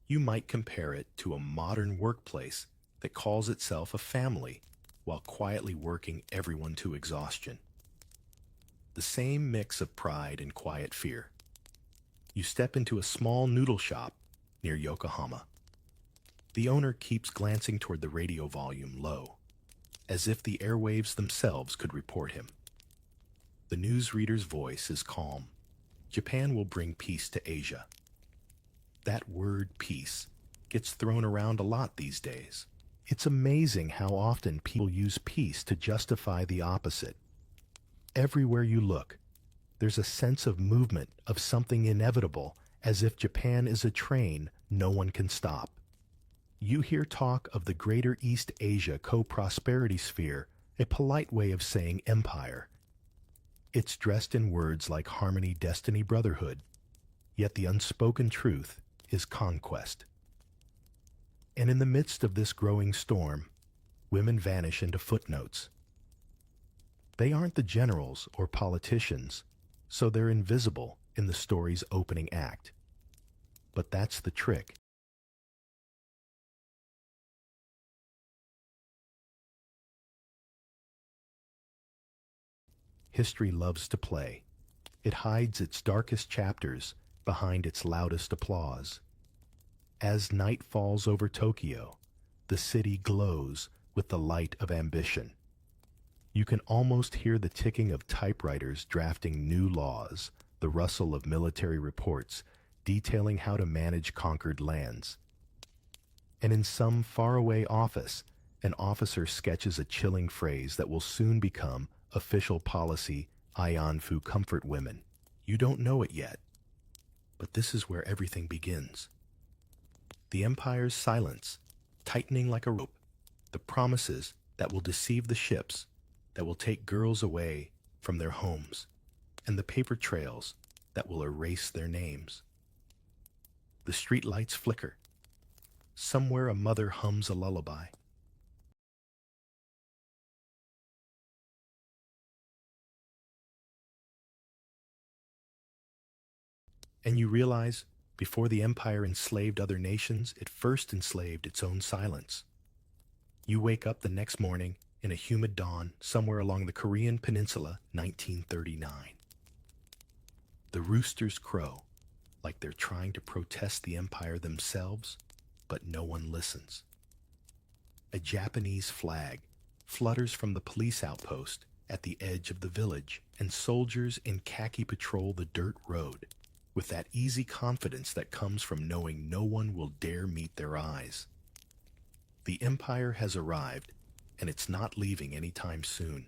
You might compare it to a modern workplace that calls itself a family while quietly working everyone to exhaustion. The same mix of pride and quiet fear. You step into a small noodle shop near Yokohama. The owner keeps glancing toward the radio volume low, as if the airwaves themselves could report him. The newsreader's voice is calm. Japan will bring peace to Asia. That word peace gets thrown around a lot these days. It's amazing how often people use peace to justify the opposite. Everywhere you look, there's a sense of movement, of something inevitable, as if Japan is a train no one can stop. You hear talk of the Greater East Asia co-prosperity sphere, a polite way of saying empire. It's dressed in words like harmony, destiny, brotherhood, yet the unspoken truth is conquest. And in the midst of this growing storm, women vanish into footnotes. They aren't the generals or politicians, so they're invisible in the story's opening act. But that's the trick. History loves to play. It hides its darkest chapters behind its loudest applause. As night falls over Tokyo, the city glows with the light of ambition. You can almost hear the ticking of typewriters drafting new laws, the rustle of military reports detailing how to manage conquered lands. And in some faraway office, an officer sketches a chilling phrase that will soon become official policy, Ayanfu comfort women. You don't know it yet, but this is where everything begins. The empire's silence, tightening like a rope, the promises that will deceive the ships, that will take girls away from their homes, and the paper trails that will erase their names. The streetlights flicker. Somewhere a mother hums a lullaby. And you realize, before the empire enslaved other nations, it first enslaved its own silence. You wake up the next morning in a humid dawn somewhere along the Korean peninsula, 1939. The roosters crow, like they're trying to protest the empire themselves, but no one listens. A Japanese flag flutters from the police outpost at the edge of the village, and soldiers in khaki patrol the dirt road with that easy confidence that comes from knowing no one will dare meet their eyes. The empire has arrived, and it's not leaving anytime soon.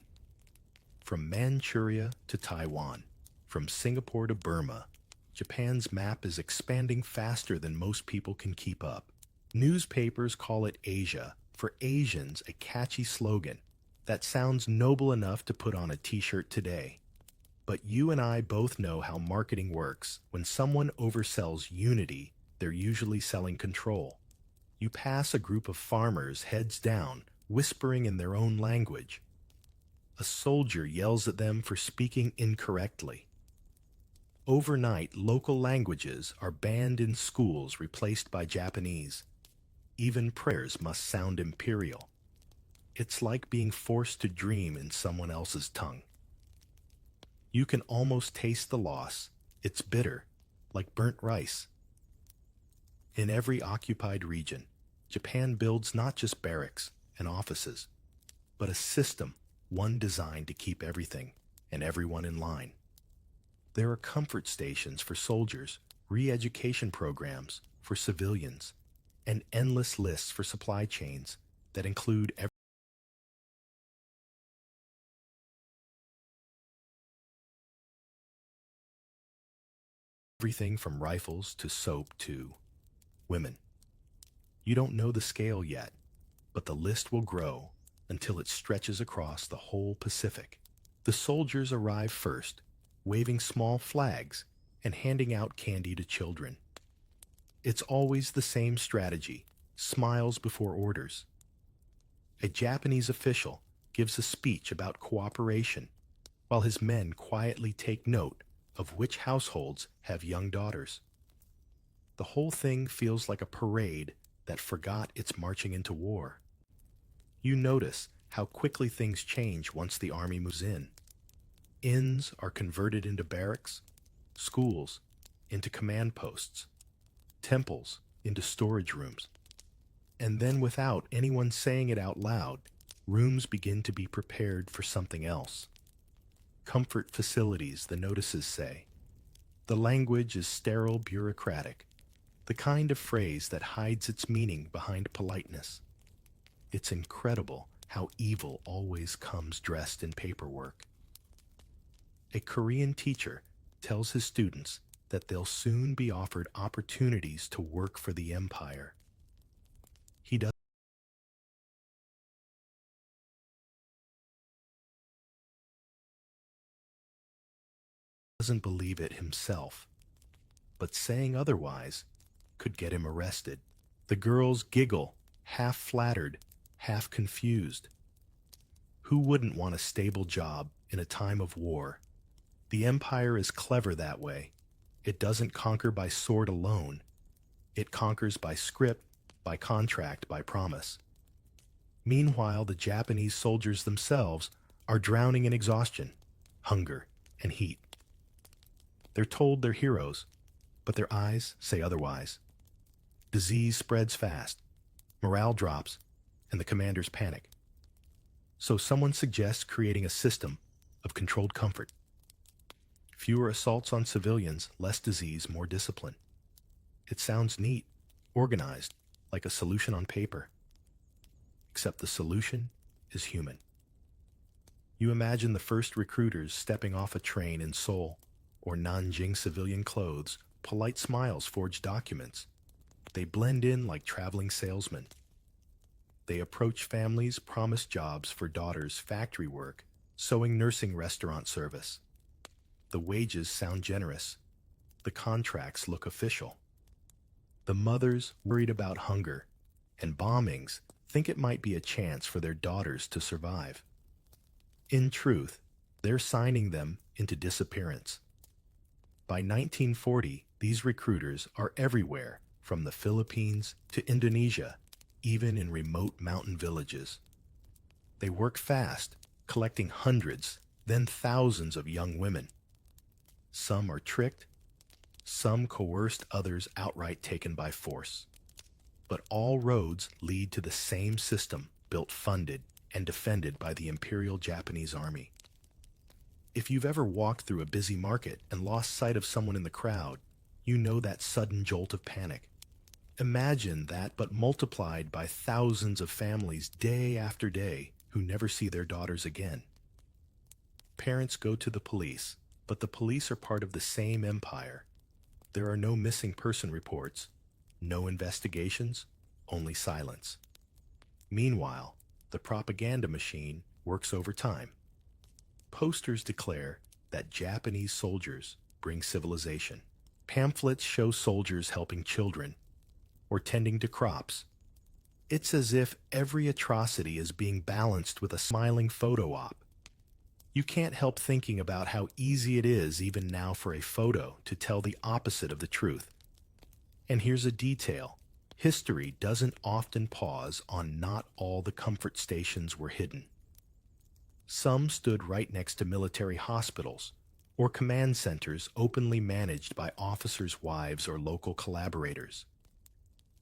From Manchuria to Taiwan, from Singapore to Burma, Japan's map is expanding faster than most people can keep up. Newspapers call it Asia, for Asians, a catchy slogan that sounds noble enough to put on a t-shirt today. But you and I both know how marketing works. When someone oversells unity, they're usually selling control. You pass a group of farmers heads down, whispering in their own language. A soldier yells at them for speaking incorrectly. Overnight, local languages are banned in schools, replaced by Japanese. Even prayers must sound imperial. It's like being forced to dream in someone else's tongue. You can almost taste the loss. It's bitter, like burnt rice. In every occupied region, Japan builds not just barracks and offices, but a system, one designed to keep everything and everyone in line. There are comfort stations for soldiers, re-education programs for civilians, and endless lists for supply chains that include everything from rifles to soap to women. You don't know the scale yet, but the list will grow until it stretches across the whole Pacific. The soldiers arrive first, waving small flags and handing out candy to children. It's always the same strategy, smiles before orders. A Japanese official gives a speech about cooperation, while his men quietly take note of which households have young daughters. The whole thing feels like a parade that forgot it's marching into war. You notice how quickly things change once the army moves in. Inns are converted into barracks, schools into command posts, temples into storage rooms. And then without anyone saying it out loud, rooms begin to be prepared for something else. Comfort facilities, the notices say. The language is sterile bureaucratic, the kind of phrase that hides its meaning behind politeness. It's incredible how evil always comes dressed in paperwork. A Korean teacher tells his students that they'll soon be offered opportunities to work for the empire. He doesn't believe it himself, but saying otherwise could get him arrested. The girls giggle, half flattered, half confused. Who wouldn't want a stable job in a time of war? The empire is clever that way. It doesn't conquer by sword alone. It conquers by script, by contract, by promise. Meanwhile, the Japanese soldiers themselves are drowning in exhaustion, hunger, and heat. They're told they're heroes, but their eyes say otherwise. Disease spreads fast, morale drops, and the commanders panic. So someone suggests creating a system of controlled comfort. Fewer assaults on civilians, less disease, more discipline. It sounds neat, organized, like a solution on paper. Except the solution is human. You imagine the first recruiters stepping off a train in Seoul or Nanjing, civilian clothes, polite smiles forge documents. They blend in like traveling salesmen. They approach families, promise jobs for daughters, factory work, sewing, nursing, restaurant service. The wages sound generous. The contracts look official. The mothers, worried about hunger and bombings, think it might be a chance for their daughters to survive. In truth, they're signing them into disappearance. By 1940, these recruiters are everywhere, from the Philippines to Indonesia, even in remote mountain villages. They work fast, collecting hundreds, then thousands of young women. Some are tricked, some coerced, others outright taken by force. But all roads lead to the same system, built, funded, and defended by the Imperial Japanese Army. If you've ever walked through a busy market and lost sight of someone in the crowd, you know that sudden jolt of panic. Imagine that, but multiplied by thousands of families day after day who never see their daughters again. Parents go to the police, but the police are part of the same empire. There are no missing person reports, no investigations, only silence. Meanwhile, the propaganda machine works overtime. Posters declare that Japanese soldiers bring civilization. Pamphlets show soldiers helping children or tending to crops. It's as if every atrocity is being balanced with a smiling photo op. You can't help thinking about how easy it is even now for a photo to tell the opposite of the truth. And here's a detail. History doesn't often pause on not all the comfort stations were hidden. Some stood right next to military hospitals or command centers openly managed by officers' wives or local collaborators.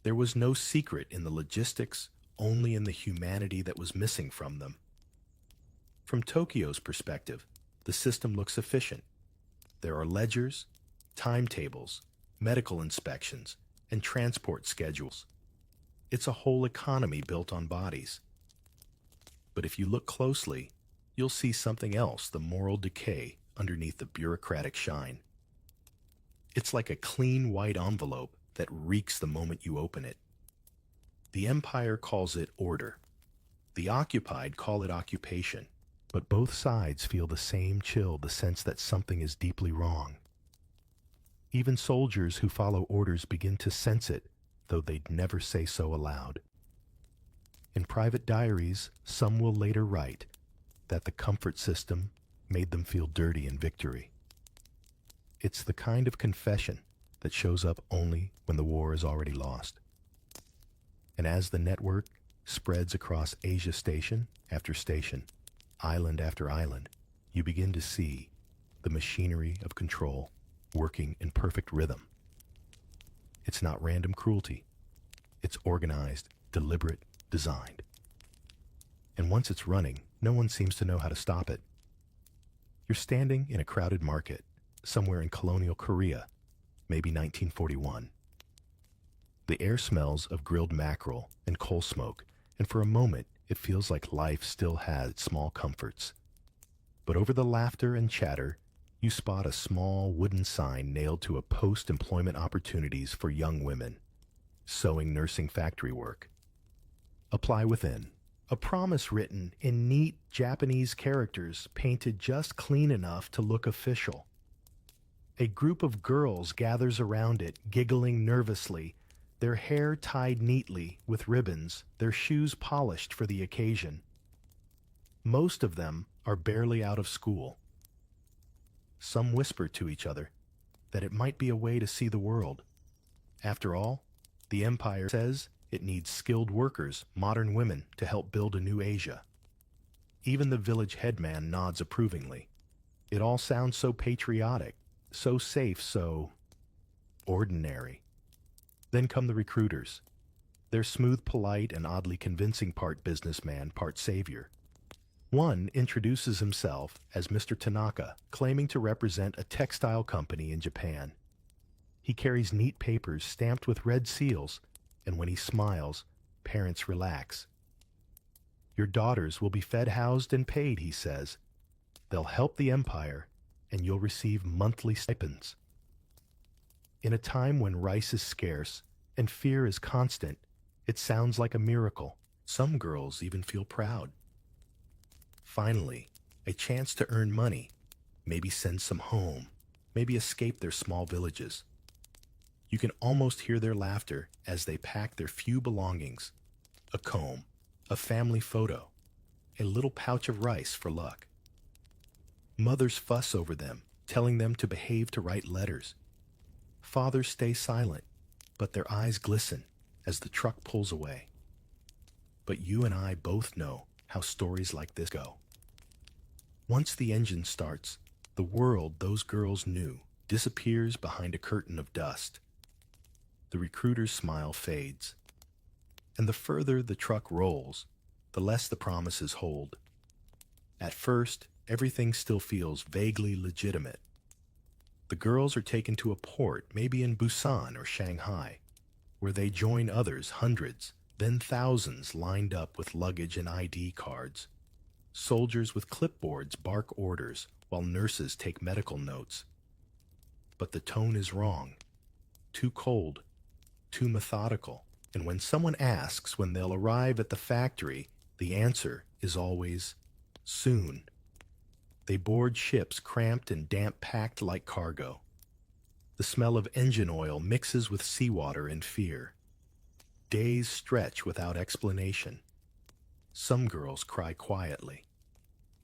There was no secret in the logistics, only in the humanity that was missing from them. From Tokyo's perspective, the system looks efficient. There are ledgers, timetables, medical inspections, and transport schedules. It's a whole economy built on bodies. But if you look closely, you'll see something else, the moral decay underneath the bureaucratic shine. It's like a clean white envelope that reeks the moment you open it. The empire calls it order. The occupied call it occupation. But both sides feel the same chill, the sense that something is deeply wrong. Even soldiers who follow orders begin to sense it, though they'd never say so aloud. In private diaries, some will later write that the comfort system made them feel dirty in victory. It's the kind of confession that shows up only when the war is already lost. And as the network spreads across Asia station after station, island after island, you begin to see the machinery of control working in perfect rhythm. It's not random cruelty. It's organized, deliberate, designed. And once it's running, no one seems to know how to stop it. You're standing in a crowded market, somewhere in colonial Korea, maybe 1941. The air smells of grilled mackerel and coal smoke, and for a moment, it feels like life still has its small comforts. But over the laughter and chatter, you spot a small wooden sign nailed to a post-employment opportunities for young women, sewing, nursing, factory work. Apply within. A promise written in neat Japanese characters painted just clean enough to look official. A group of girls gathers around it, giggling nervously, their hair tied neatly with ribbons, their shoes polished for the occasion. Most of them are barely out of school. Some whisper to each other that it might be a way to see the world. After all, the empire says it needs skilled workers, modern women, to help build a new Asia. Even the village headman nods approvingly. It all sounds so patriotic, so safe, so ordinary. Then come the recruiters. They're smooth, polite, and oddly convincing, part businessman, part savior. One introduces himself as Mr. Tanaka, claiming to represent a textile company in Japan. He carries neat papers stamped with red seals, and when he smiles, parents relax. Your daughters will be fed, housed, and paid, he says. They'll help the empire, and you'll receive monthly stipends. In a time when rice is scarce and fear is constant, it sounds like a miracle. Some girls even feel proud. Finally, a chance to earn money, maybe send some home, maybe escape their small villages. You can almost hear their laughter as they pack their few belongings: a comb, a family photo, a little pouch of rice for luck. Mothers fuss over them, telling them to behave, to write letters. Fathers stay silent, but their eyes glisten as the truck pulls away. But you and I both know how stories like this go. Once the engine starts, the world those girls knew disappears behind a curtain of dust. The recruiter's smile fades, and the further the truck rolls, the less the promises hold. At first, everything still feels vaguely legitimate. The girls are taken to a port, maybe in Busan or Shanghai, where they join others, hundreds, then thousands lined up with luggage and ID cards. Soldiers with clipboards bark orders while nurses take medical notes. But the tone is wrong, too cold, too methodical, and when someone asks when they'll arrive at the factory, the answer is always soon. They board ships cramped and damp-packed like cargo. The smell of engine oil mixes with seawater and fear. Days stretch without explanation. Some girls cry quietly.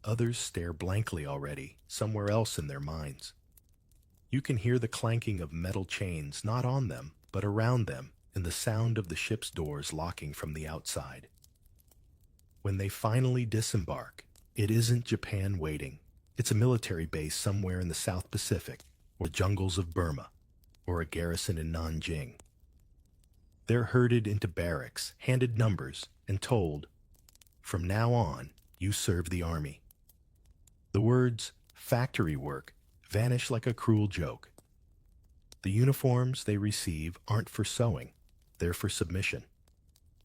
Others stare blankly already, somewhere else in their minds. You can hear the clanking of metal chains, not on them, but around them, and the sound of the ship's doors locking from the outside. When they finally disembark, it isn't Japan waiting. It's a military base somewhere in the South Pacific, or the jungles of Burma, or a garrison in Nanjing. They're herded into barracks, handed numbers, and told, from now on, you serve the army. The words factory work vanish like a cruel joke. The uniforms they receive aren't for sewing, they're for submission.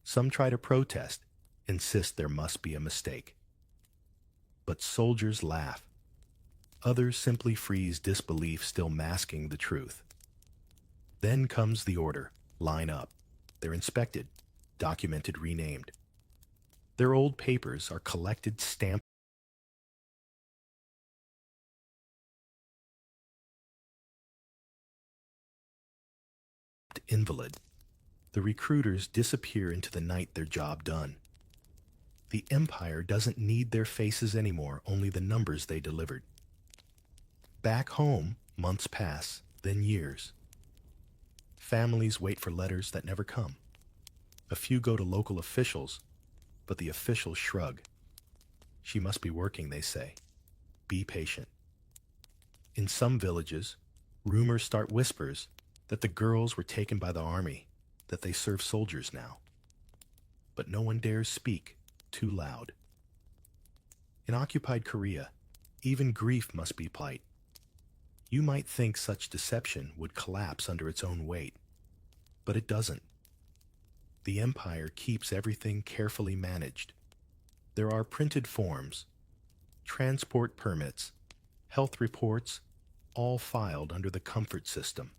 Some try to protest, insist there must be a mistake. But soldiers laugh. Others simply freeze disbelief, still masking the truth. Then comes the order, line up. They're inspected, documented, renamed. Their old papers are collected, stamped, invalid. The recruiters disappear into the night, their job done. The Empire doesn't need their faces anymore, only the numbers they delivered. Back home, months pass, then years. Families wait for letters that never come. A few go to local officials, but the officials shrug. She must be working, they say. Be patient. In some villages, rumors start whispers that the girls were taken by the army, that they serve soldiers now. But no one dares speak, too loud. In occupied Korea, even grief must be polite. You might think such deception would collapse under its own weight, but it doesn't. The Empire keeps everything carefully managed. There are printed forms, transport permits, health reports, all filed under the comfort system.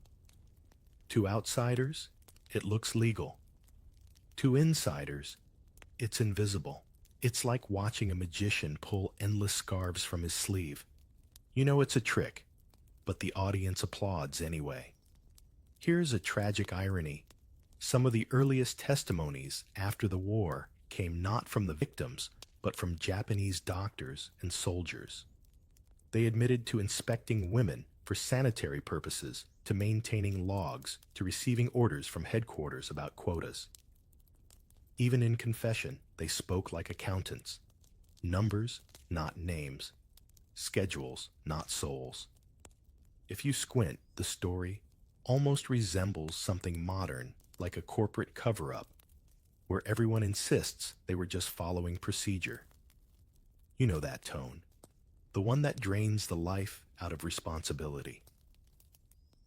To outsiders, it looks legal. To insiders, it's invisible. It's like watching a magician pull endless scarves from his sleeve. You know it's a trick, but the audience applauds anyway. Here's a tragic irony. Some of the earliest testimonies after the war came not from the victims, but from Japanese doctors and soldiers. They admitted to inspecting women for sanitary purposes, to maintaining logs, to receiving orders from headquarters about quotas. Even in confession, they spoke like accountants. Numbers, not names. Schedules, not souls. If you squint, the story almost resembles something modern, like a corporate cover-up, where everyone insists they were just following procedure. You know that tone, the one that drains the life out of responsibility.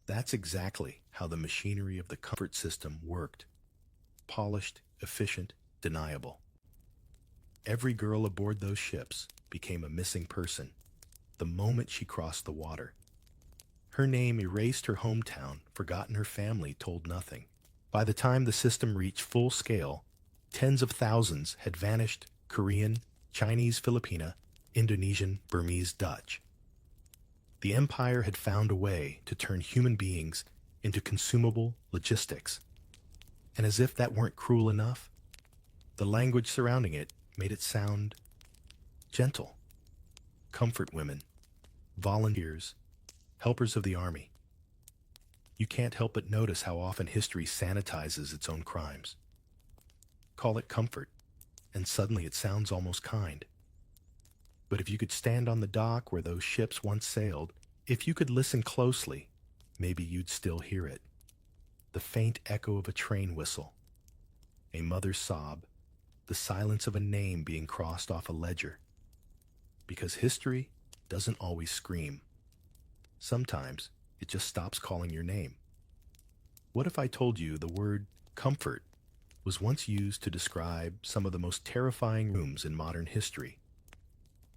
That's exactly how the machinery of the comfort system worked. Polished, efficient, deniable. Every girl aboard those ships became a missing person the moment she crossed the water. Her name erased her hometown, forgotten her family, told nothing. By the time the system reached full scale, tens of thousands had vanished: Korean, Chinese, Filipina, Indonesian, Burmese, Dutch. The Empire had found a way to turn human beings into consumable logistics. And as if that weren't cruel enough, the language surrounding it made it sound gentle. Comfort women, volunteers, helpers of the army. You can't help but notice how often history sanitizes its own crimes. Call it comfort, and suddenly it sounds almost kind. But if you could stand on the dock where those ships once sailed, if you could listen closely, maybe you'd still hear it. The faint echo of a train whistle, a mother's sob, the silence of a name being crossed off a ledger. Because history doesn't always scream. Sometimes it just stops calling your name. What if I told you the word comfort was once used to describe some of the most terrifying rooms in modern history?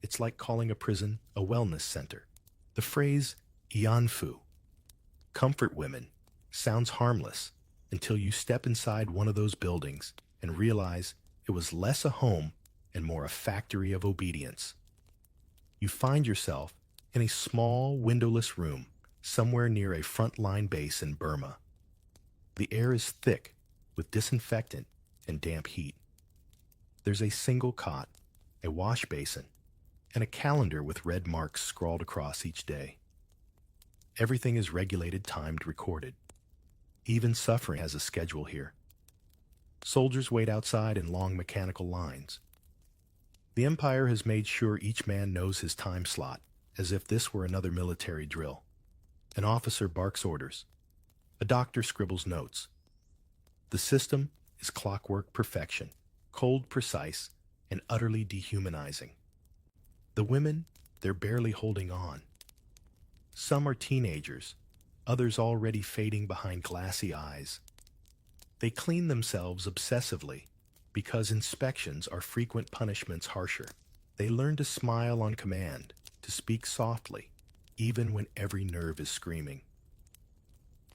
It's like calling a prison a wellness center. The phrase ianfu, comfort women, sounds harmless until you step inside one of those buildings and realize it was less a home and more a factory of obedience. You find yourself in a small, windowless room somewhere near a frontline base in Burma. The air is thick with disinfectant and damp heat. There's a single cot, a wash basin, and a calendar with red marks scrawled across each day. Everything is regulated, timed, recorded. Even suffering has a schedule here. Soldiers wait outside in long mechanical lines. The Empire has made sure each man knows his time slot, as if this were another military drill. An officer barks orders. A doctor scribbles notes. The system is clockwork perfection, cold, precise, and utterly dehumanizing. The women, they're barely holding on. Some are teenagers, others already fading behind glassy eyes. They clean themselves obsessively because inspections are frequent punishments harsher. They learn to smile on command, to speak softly, even when every nerve is screaming.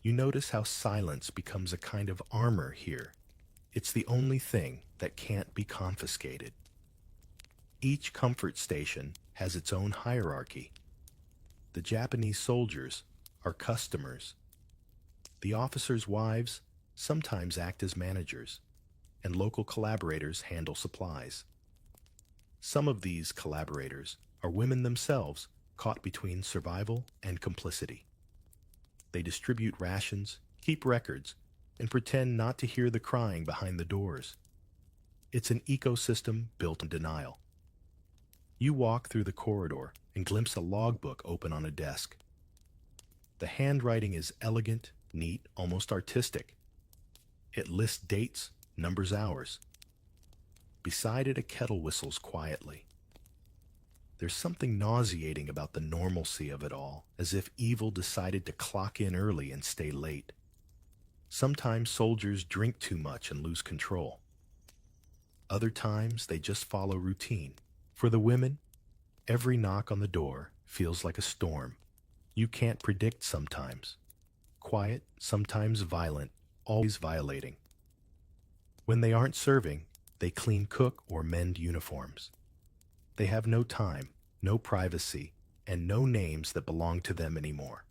You notice how silence becomes a kind of armor here. It's the only thing that can't be confiscated. Each comfort station has its own hierarchy. The Japanese soldiers are customers. The officers' wives sometimes act as managers, and local collaborators handle supplies. Some of these collaborators are women themselves caught between survival and complicity. They distribute rations, keep records, and pretend not to hear the crying behind the doors. It's an ecosystem built on denial. You walk through the corridor and glimpse a logbook open on a desk. The handwriting is elegant, neat, almost artistic. It lists dates, numbers hours. Beside it, a kettle whistles quietly. There's something nauseating about the normalcy of it all, as if evil decided to clock in early and stay late. Sometimes soldiers drink too much and lose control. Other times, they just follow routine. For the women, every knock on the door feels like a storm. You can't predict sometimes. Quiet, sometimes violent, always violating. When they aren't serving, they clean, cook, or mend uniforms. They have no time, no privacy, and no names that belong to them anymore.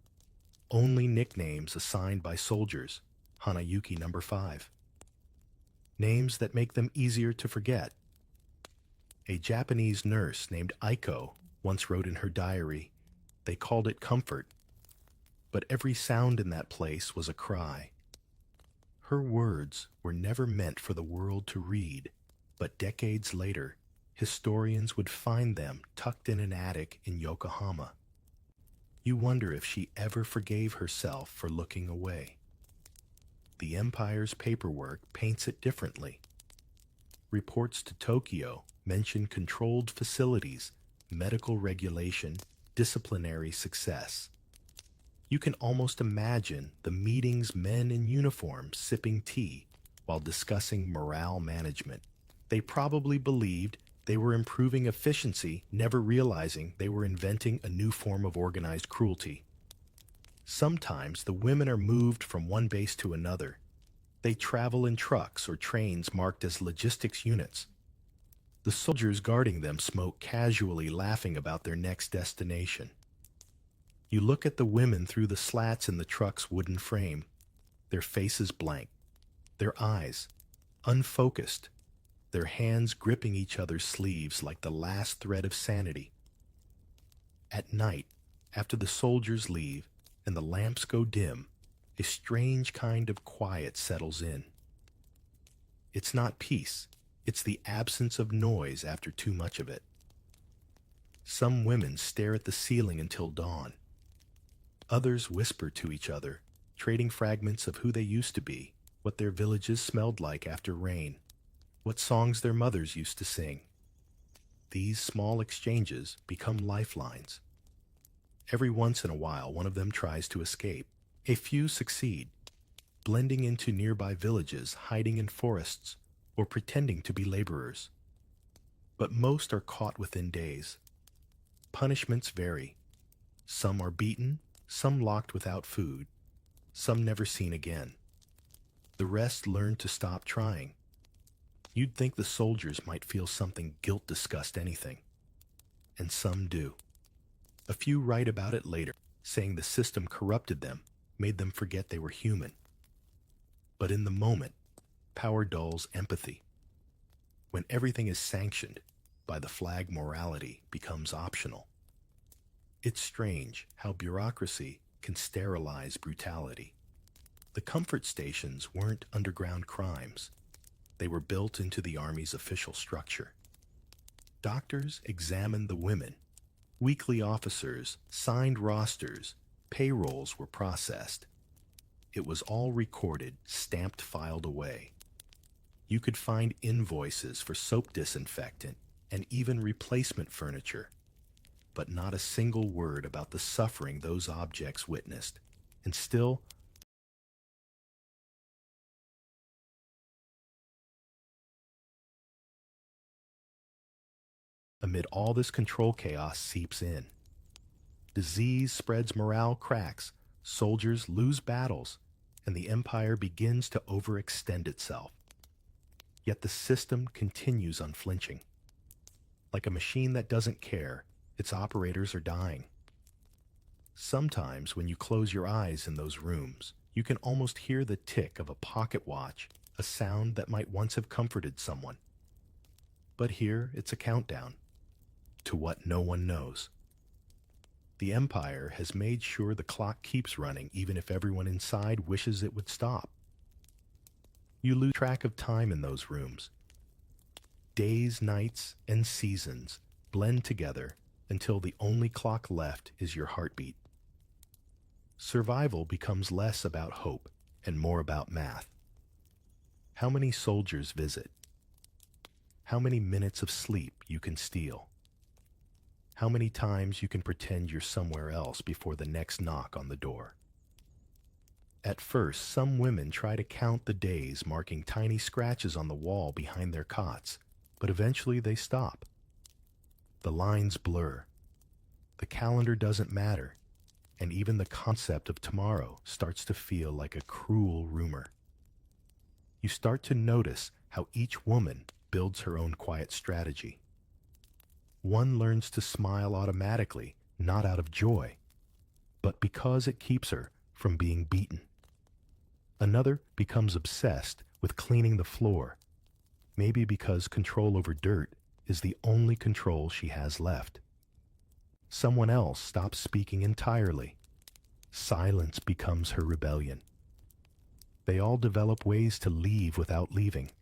Only nicknames assigned by soldiers, Hanayuki number 5. Names that make them easier to forget. A Japanese nurse named Aiko once wrote in her diary, they called it comfort, but every sound in that place was a cry. Her words were never meant for the world to read, but decades later, historians would find them tucked in an attic in Yokohama. You wonder if she ever forgave herself for looking away. The empire's paperwork paints it differently. Reports to Tokyo mention controlled facilities, medical regulation, disciplinary success. You can almost imagine the meetings, men in uniform sipping tea while discussing morale management. They probably believed they were improving efficiency, never realizing they were inventing a new form of organized cruelty. Sometimes the women are moved from one base to another. They travel in trucks or trains marked as logistics units. The soldiers guarding them smoke casually, laughing about their next destination. You look at the women through the slats in the truck's wooden frame, their faces blank, their eyes unfocused, their hands gripping each other's sleeves like the last thread of sanity. At night, after the soldiers leave and the lamps go dim, a strange kind of quiet settles in. It's not peace, it's the absence of noise after too much of it. Some women stare at the ceiling until dawn. Others whisper to each other, trading fragments of who they used to be, what their villages smelled like after rain, what songs their mothers used to sing. These small exchanges become lifelines. Every once in a while, one of them tries to escape. A few succeed, blending into nearby villages, hiding in forests, or pretending to be laborers. But most are caught within days. Punishments vary. Some are beaten, some locked without food, some never seen again. The rest learn to stop trying. You'd think the soldiers might feel something, guilt, disgust, anything. And some do. A few write about it later, saying the system corrupted them, made them forget they were human. But in the moment, power dulls empathy. When everything is sanctioned by the flag, morality becomes optional. It's strange how bureaucracy can sterilize brutality. The comfort stations weren't underground crimes. They were built into the Army's official structure. Doctors examined the women. Weekly officers signed rosters. Payrolls were processed. it was all recorded, stamped, filed away. You could find invoices for soap disinfectant and even replacement furniture, but not a single word about the suffering those objects witnessed. And still, amid all this control, chaos seeps in. Disease spreads, morale cracks, soldiers lose battles, and the empire begins to overextend itself. Yet the system continues unflinching. Like a machine that doesn't care, its operators are dying. Sometimes when you close your eyes in those rooms, you can almost hear the tick of a pocket watch, a sound that might once have comforted someone. But here it's a countdown to what no one knows. The Empire has made sure the clock keeps running even if everyone inside wishes it would stop. You lose track of time in those rooms. Days, nights, and seasons blend together until the only clock left is your heartbeat. Survival becomes less about hope and more about math. How many soldiers visit? How many minutes of sleep you can steal? How many times you can pretend you're somewhere else before the next knock on the door? At first, some women try to count the days, marking tiny scratches on the wall behind their cots, but eventually they stop. The lines blur. The calendar doesn't matter, and even the concept of tomorrow starts to feel like a cruel rumor. You start to notice how each woman builds her own quiet strategy. One learns to smile automatically, not out of joy, but because it keeps her from being beaten. Another becomes obsessed with cleaning the floor, maybe because control over dirt is the only control she has left. Someone else stops speaking entirely. Silence becomes her rebellion. They all develop ways to leave without leaving.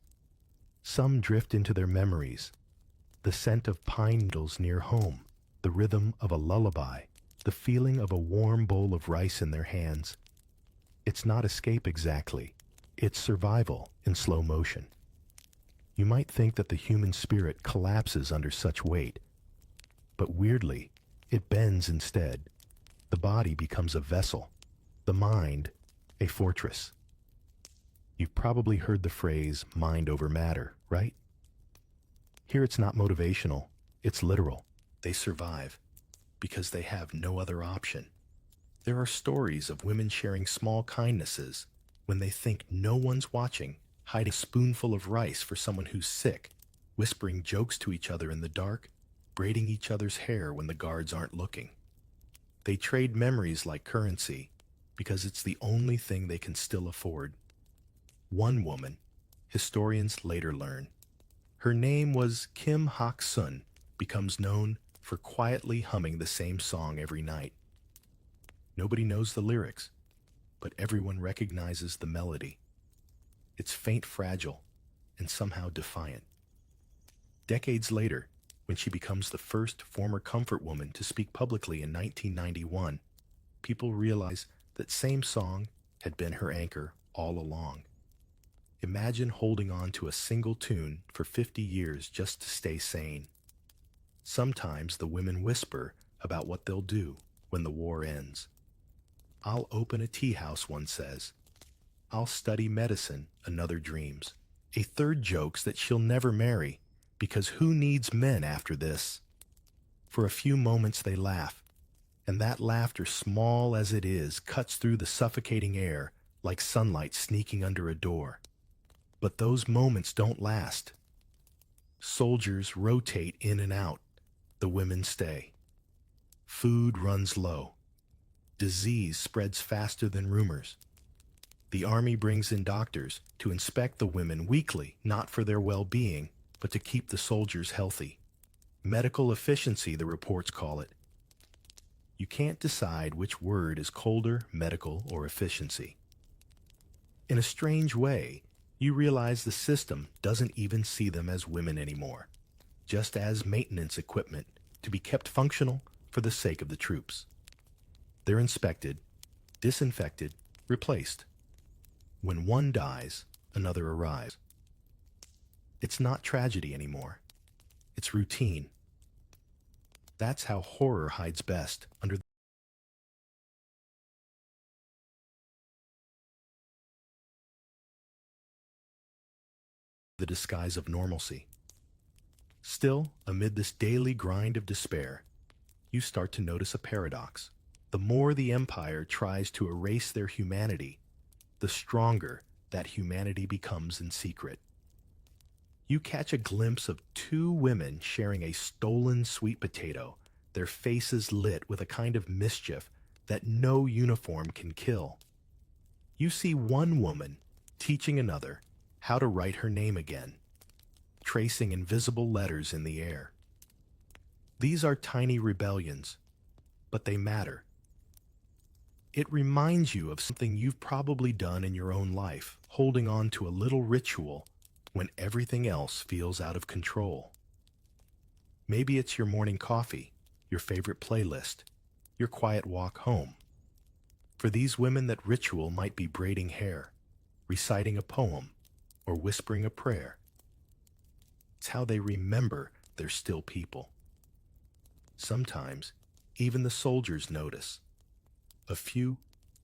Some drift into their memories. The scent of pine needles near home, the rhythm of a lullaby, the feeling of a warm bowl of rice in their hands. It's not escape exactly. It's survival in slow motion. You might think that the human spirit collapses under such weight, but weirdly, it bends instead. The body becomes a vessel, the mind a fortress. You've probably heard the phrase mind over matter, right? Here it's not motivational, it's literal. They survive because they have no other option. There are stories of women sharing small kindnesses when they think no one's watching, hiding a spoonful of rice for someone who's sick, whispering jokes to each other in the dark, braiding each other's hair when the guards aren't looking. They trade memories like currency because it's the only thing they can still afford. One woman, historians later learn, her name was Kim Hak-sun, becomes known for quietly humming the same song every night. Nobody knows the lyrics, but everyone recognizes the melody. It's faint, fragile, and somehow defiant. Decades later, when she becomes the first former comfort woman to speak publicly in 1991, people realize that same song had been her anchor all along. Imagine holding on to a single tune for 50 years just to stay sane. Sometimes the women whisper about what they'll do when the war ends. I'll open a tea house, one says. I'll study medicine, another dreams. A third jokes that she'll never marry, because who needs men after this? For a few moments they laugh, and that laughter, small as it is, cuts through the suffocating air like sunlight sneaking under a door. But those moments don't last. Soldiers rotate in and out. The women stay. Food runs low. Disease spreads faster than rumors. The army brings in doctors to inspect the women weekly, not for their well-being, but to keep the soldiers healthy. Medical efficiency, the reports call it. You can't decide which word is colder, medical, or efficiency. In a strange way, you realize the system doesn't even see them as women anymore, just as maintenance equipment to be kept functional for the sake of the troops. They're inspected, disinfected, replaced. When one dies, another arrives. It's not tragedy anymore. It's routine. That's how horror hides best under the disguise of normalcy. Still, amid this daily grind of despair, you start to notice a paradox. The more the Empire tries to erase their humanity, the stronger that humanity becomes in secret. You catch a glimpse of two women sharing a stolen sweet potato, their faces lit with a kind of mischief that no uniform can kill. You see one woman teaching another how to write her name again, tracing invisible letters in the air. These are tiny rebellions, but they matter. It reminds you of something you've probably done in your own life, holding on to a little ritual when everything else feels out of control. Maybe it's your morning coffee, your favorite playlist, your quiet walk home. For these women, that ritual might be braiding hair, reciting a poem, or whispering a prayer. It's how they remember they're still people. Sometimes, even the soldiers notice. A few,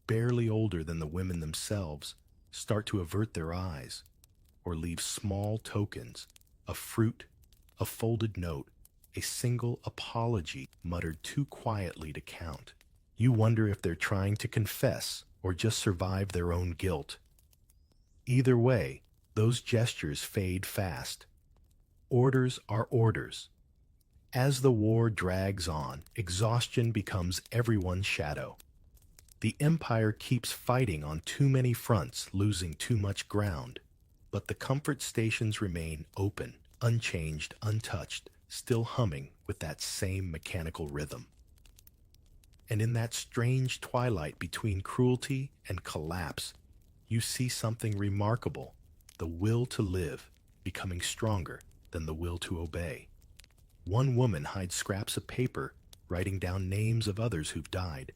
barely older than the women themselves, start to avert their eyes or leave small tokens, a fruit, a folded note, a single apology muttered too quietly to count. You wonder if they're trying to confess or just survive their own guilt. Either way, those gestures fade fast. Orders are orders. As the war drags on, exhaustion becomes everyone's shadow. The Empire keeps fighting on too many fronts, losing too much ground. But the comfort stations remain open, unchanged, untouched, still humming with that same mechanical rhythm. And in that strange twilight between cruelty and collapse, you see something remarkable, the will to live becoming stronger than the will to obey. One woman hides scraps of paper, writing down names of others who've died.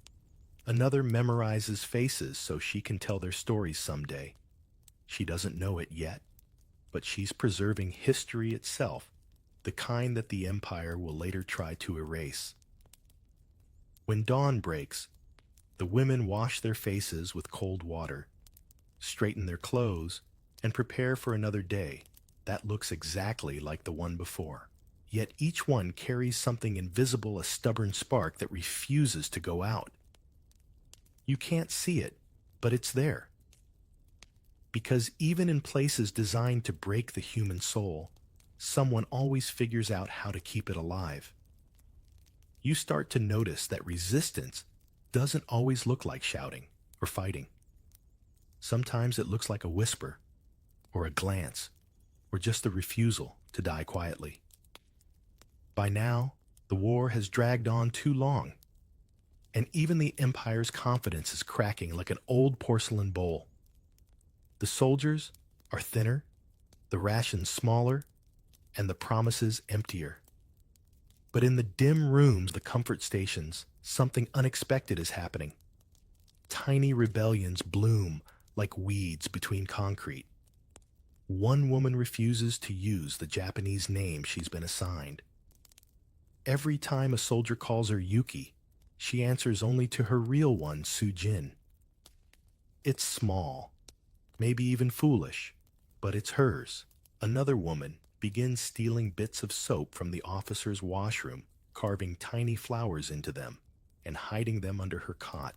Another memorizes faces so she can tell their stories someday. She doesn't know it yet, but she's preserving history itself, the kind that the Empire will later try to erase. When dawn breaks, the women wash their faces with cold water, straighten their clothes, and prepare for another day that looks exactly like the one before. Yet each one carries something invisible, a stubborn spark that refuses to go out. You can't see it, but it's there. Because even in places designed to break the human soul, someone always figures out how to keep it alive. You start to notice that resistance doesn't always look like shouting or fighting. Sometimes it looks like a whisper, or a glance, or just the refusal to die quietly. By now, the war has dragged on too long, and even the Empire's confidence is cracking like an old porcelain bowl. The soldiers are thinner, the rations smaller, and the promises emptier. But in the dim rooms, the comfort stations, something unexpected is happening. Tiny rebellions bloom like weeds between concrete. One woman refuses to use the Japanese name she's been assigned. Every time a soldier calls her Yuki, she answers only to her real one, Sujin. It's small, maybe even foolish, but it's hers. Another woman begins stealing bits of soap from the officer's washroom, carving tiny flowers into them, and hiding them under her cot.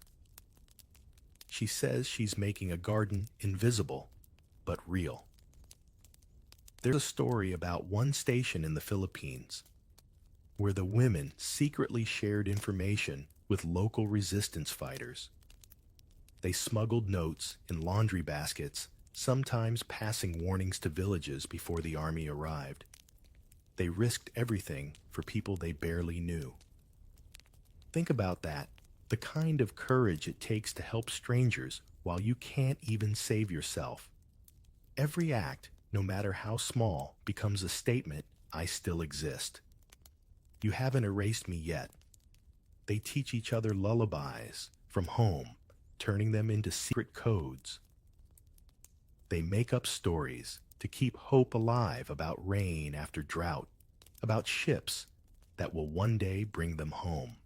She says she's making a garden invisible, but real. There's a story about one station in the Philippines where the women secretly shared information with local resistance fighters. They smuggled notes in laundry baskets, sometimes passing warnings to villages before the army arrived. They risked everything for people they barely knew. Think about that, the kind of courage it takes to help strangers while you can't even save yourself. Every act, no matter how small, becomes a statement, I still exist. You haven't erased me yet. They teach each other lullabies from home, turning them into secret codes. They make up stories to keep hope alive about rain after drought, about ships that will one day bring them home.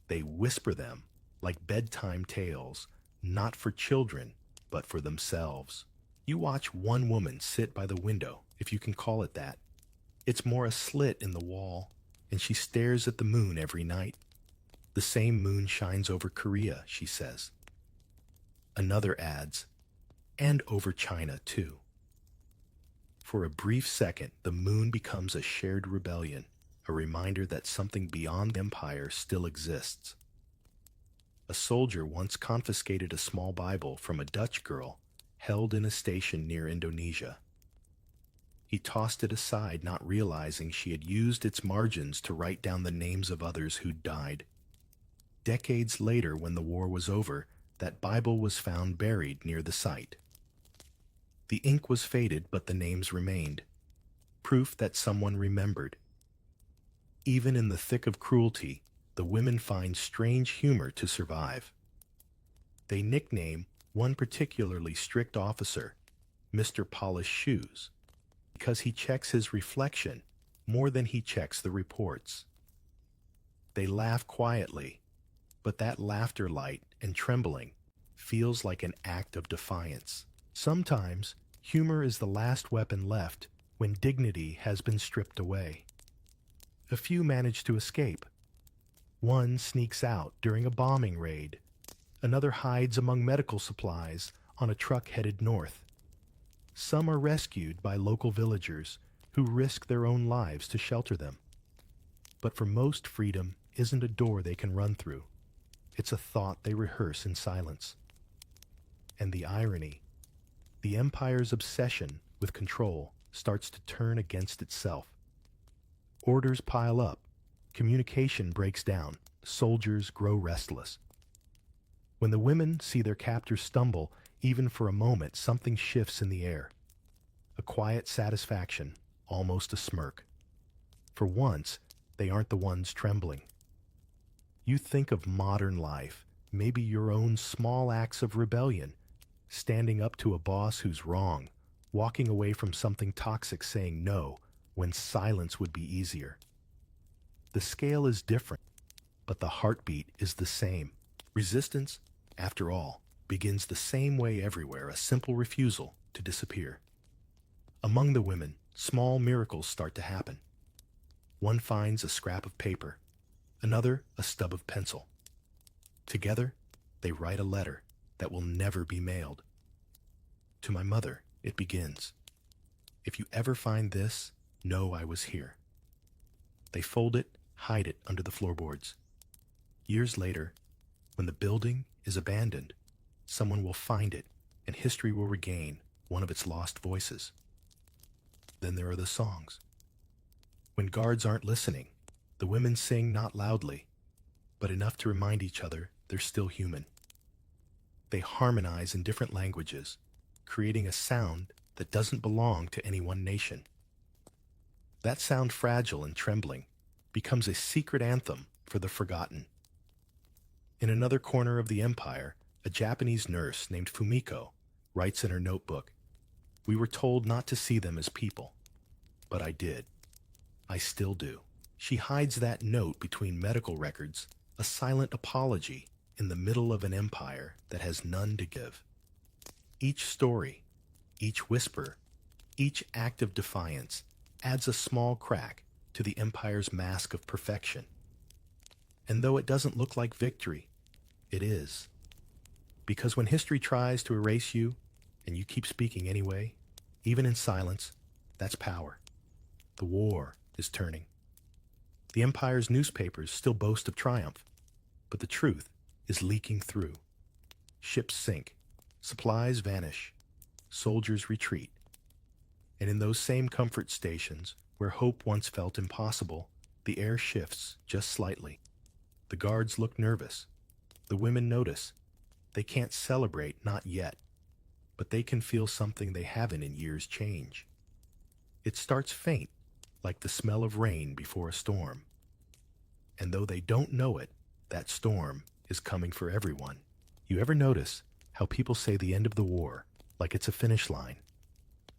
They whisper them like bedtime tales, not for children, but for themselves. You watch one woman sit by the window, if you can call it that. It's more a slit in the wall, and she stares at the moon every night. The same moon shines over Korea, she says. Another adds, and over China, too. For a brief second, the moon becomes a shared rebellion, a reminder that something beyond the empire still exists. A soldier once confiscated a small Bible from a Dutch girl held in a station near Indonesia. He tossed it aside, not realizing she had used its margins to write down the names of others who'd died. Decades later, when the war was over, that Bible was found buried near the site. The ink was faded, but the names remained, proof that someone remembered. Even in the thick of cruelty, the women find strange humor to survive. They nickname one particularly strict officer Mr. Polished Shoes, because he checks his reflection more than he checks the reports. They laugh quietly, but that laughter, light and trembling, feels like an act of defiance. Sometimes, humor is the last weapon left when dignity has been stripped away. A few manage to escape. One sneaks out during a bombing raid. Another hides among medical supplies on a truck headed north. Some are rescued by local villagers who risk their own lives to shelter them. But for most, freedom isn't a door they can run through. It's a thought they rehearse in silence. And the irony, the empire's obsession with control starts to turn against itself. Orders pile up, communication breaks down, soldiers grow restless. When the women see their captors stumble, even for a moment, something shifts in the air. A quiet satisfaction, almost a smirk. For once, they aren't the ones trembling. You think of modern life, maybe your own small acts of rebellion, standing up to a boss who's wrong, walking away from something toxic, saying no when silence would be easier. The scale is different, but the heartbeat is the same. Resistance, after all, begins the same way everywhere, a simple refusal to disappear. Among the women, small miracles start to happen. One finds a scrap of paper, another a stub of pencil. Together, they write a letter that will never be mailed. To my mother, it begins. If you ever find this, know I was here. They fold it, hide it under the floorboards. Years later, when the building is abandoned, someone will find it, and history will regain one of its lost voices. Then there are the songs. When guards aren't listening, the women sing not loudly, but enough to remind each other they're still human. They harmonize in different languages, creating a sound that doesn't belong to any one nation. That sound, fragile and trembling, becomes a secret anthem for the forgotten. In another corner of the empire, a Japanese nurse named Fumiko writes in her notebook, "We were told not to see them as people, but I did. I still do." She hides that note between medical records, a silent apology in the middle of an empire that has none to give. Each story, each whisper, each act of defiance adds a small crack to the empire's mask of perfection. And though it doesn't look like victory, it is. Because when history tries to erase you, and you keep speaking anyway, even in silence, that's power. The war is turning. The empire's newspapers still boast of triumph, but the truth is leaking through. Ships sink, supplies vanish, soldiers retreat. And in those same comfort stations, where hope once felt impossible, the air shifts just slightly. The guards look nervous. The women notice. They can't celebrate, not yet, but they can feel something they haven't in years change. It starts faint, like the smell of rain before a storm. And though they don't know it, that storm is coming for everyone. You ever notice how people say the end of the war like it's a finish line.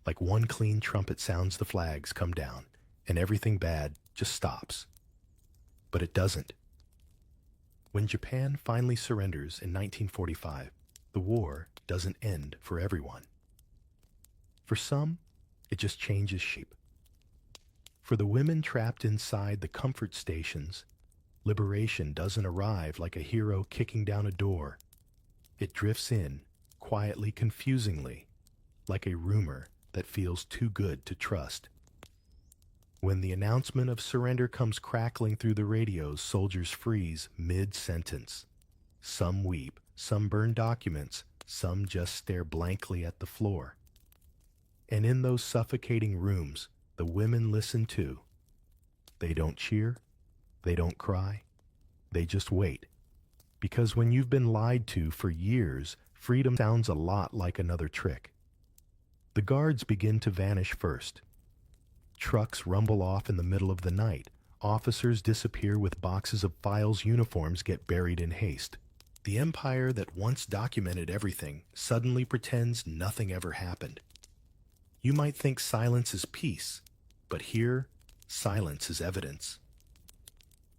Like one clean trumpet sounds the flags come down, and everything bad just stops. But it doesn't. When Japan finally surrenders in 1945, the war doesn't end for everyone. For some, it just changes shape. For the women trapped inside the comfort stations, liberation doesn't arrive like a hero kicking down a door. It drifts in, quietly, confusingly, like a rumor that feels too good to trust. When the announcement of surrender comes crackling through the radios, soldiers freeze mid-sentence. Some weep, some burn documents, some just stare blankly at the floor. And in those suffocating rooms, the women listen too. They don't cheer, they don't cry, they just wait. Because when you've been lied to for years, freedom sounds a lot like another trick. The guards begin to vanish first. Trucks rumble off in the middle of the night. Officers disappear with boxes of files. Uniforms get buried in haste. The empire that once documented everything suddenly pretends nothing ever happened. You might think silence is peace, but here, silence is evidence.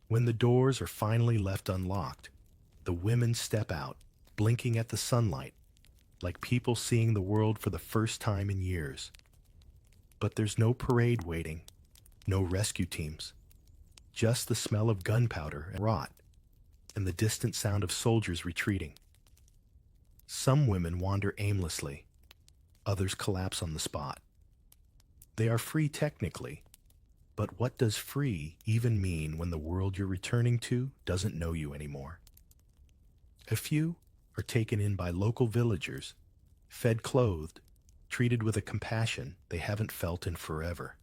When the doors are finally left unlocked, the women step out, blinking at the sunlight, like people seeing the world for the first time in years. But there's no parade waiting, no rescue teams, just the smell of gunpowder and rot, and the distant sound of soldiers retreating. Some women wander aimlessly, others collapse on the spot. They are free technically, but what does free even mean when the world you're returning to doesn't know you anymore? A few are taken in by local villagers, fed, clothed, treated with a compassion they haven't felt in forever.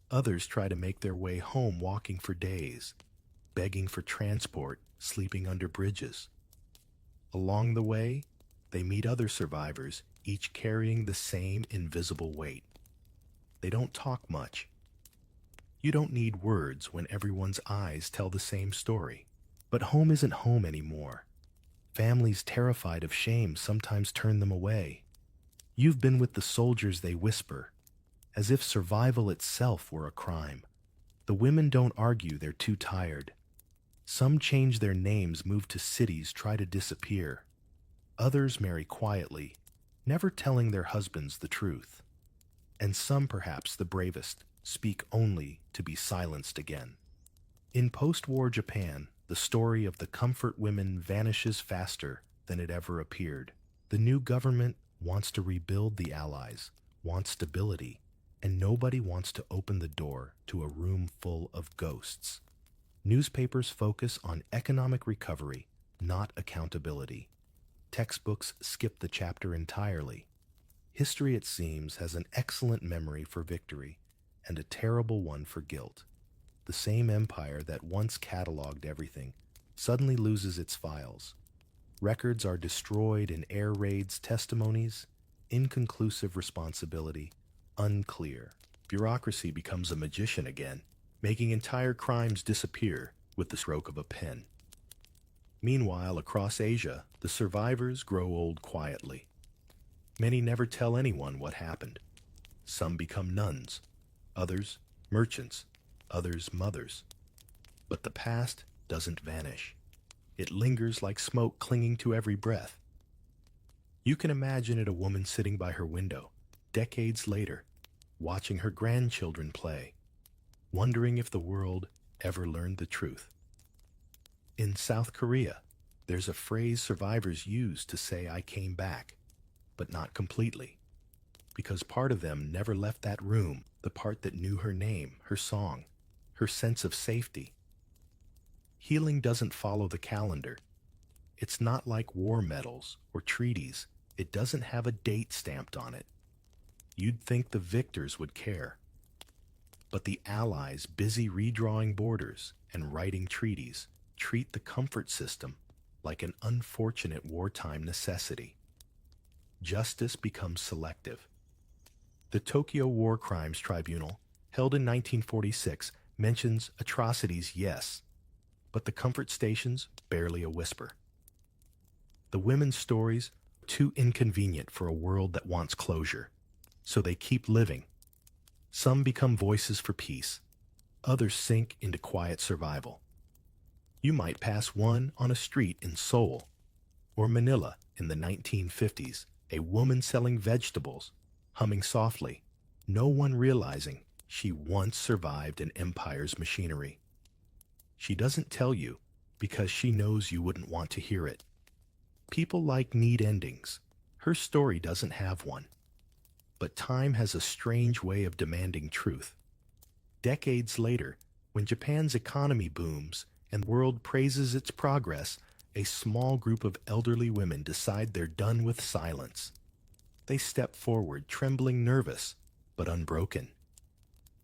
Others try to make their way home walking for days, begging for transport, sleeping under bridges. Along the way, they meet other survivors, each carrying the same invisible weight. They don't talk much. You don't need words when everyone's eyes tell the same story. But home isn't home anymore. Families terrified of shame sometimes turn them away. You've been with the soldiers, they whisper, as if survival itself were a crime. The women don't argue, they're too tired. Some change their names, move to cities, try to disappear. Others marry quietly, never telling their husbands the truth. And some, perhaps the bravest, speak only to be silenced again. In post-war Japan, the story of the comfort women vanishes faster than it ever appeared. The new government wants to rebuild the Allies, wants stability, and nobody wants to open the door to a room full of ghosts. Newspapers focus on economic recovery, not accountability. Textbooks skip the chapter entirely. History, it seems, has an excellent memory for victory and a terrible one for guilt. The same empire that once cataloged everything suddenly loses its files. Records are destroyed in air raids, testimonies, inconclusive responsibility, unclear. Bureaucracy becomes a magician again, making entire crimes disappear with the stroke of a pen. Meanwhile, across Asia, the survivors grow old quietly. Many never tell anyone what happened. Some become nuns, others merchants, others mothers. But the past doesn't vanish. It lingers like smoke clinging to every breath. You can imagine it, a woman sitting by her window, decades later, watching her grandchildren play, wondering if the world ever learned the truth. In South Korea, there's a phrase survivors use to say, "I came back," but not completely, because part of them never left that room, the part that knew her name, her song, her sense of safety. Healing doesn't follow the calendar. It's not like war medals or treaties. It doesn't have a date stamped on it. You'd think the victors would care. But the Allies, busy redrawing borders and writing treaties, treat the comfort system like an unfortunate wartime necessity. Justice becomes selective. The Tokyo War Crimes Tribunal, held in 1946, mentions atrocities, yes, but the comfort stations, barely a whisper. The women's stories too inconvenient for a world that wants closure. So they keep living. Some become voices for peace. Others sink into quiet survival. You might pass one on a street in Seoul or Manila in the 1950s, a woman selling vegetables, humming softly, no one realizing she once survived an empire's machinery. She doesn't tell you because she knows you wouldn't want to hear it. People like neat endings. Her story doesn't have one. But time has a strange way of demanding truth. Decades later, when Japan's economy booms and the world praises its progress, a small group of elderly women decide they're done with silence. They step forward, trembling, nervous, but unbroken.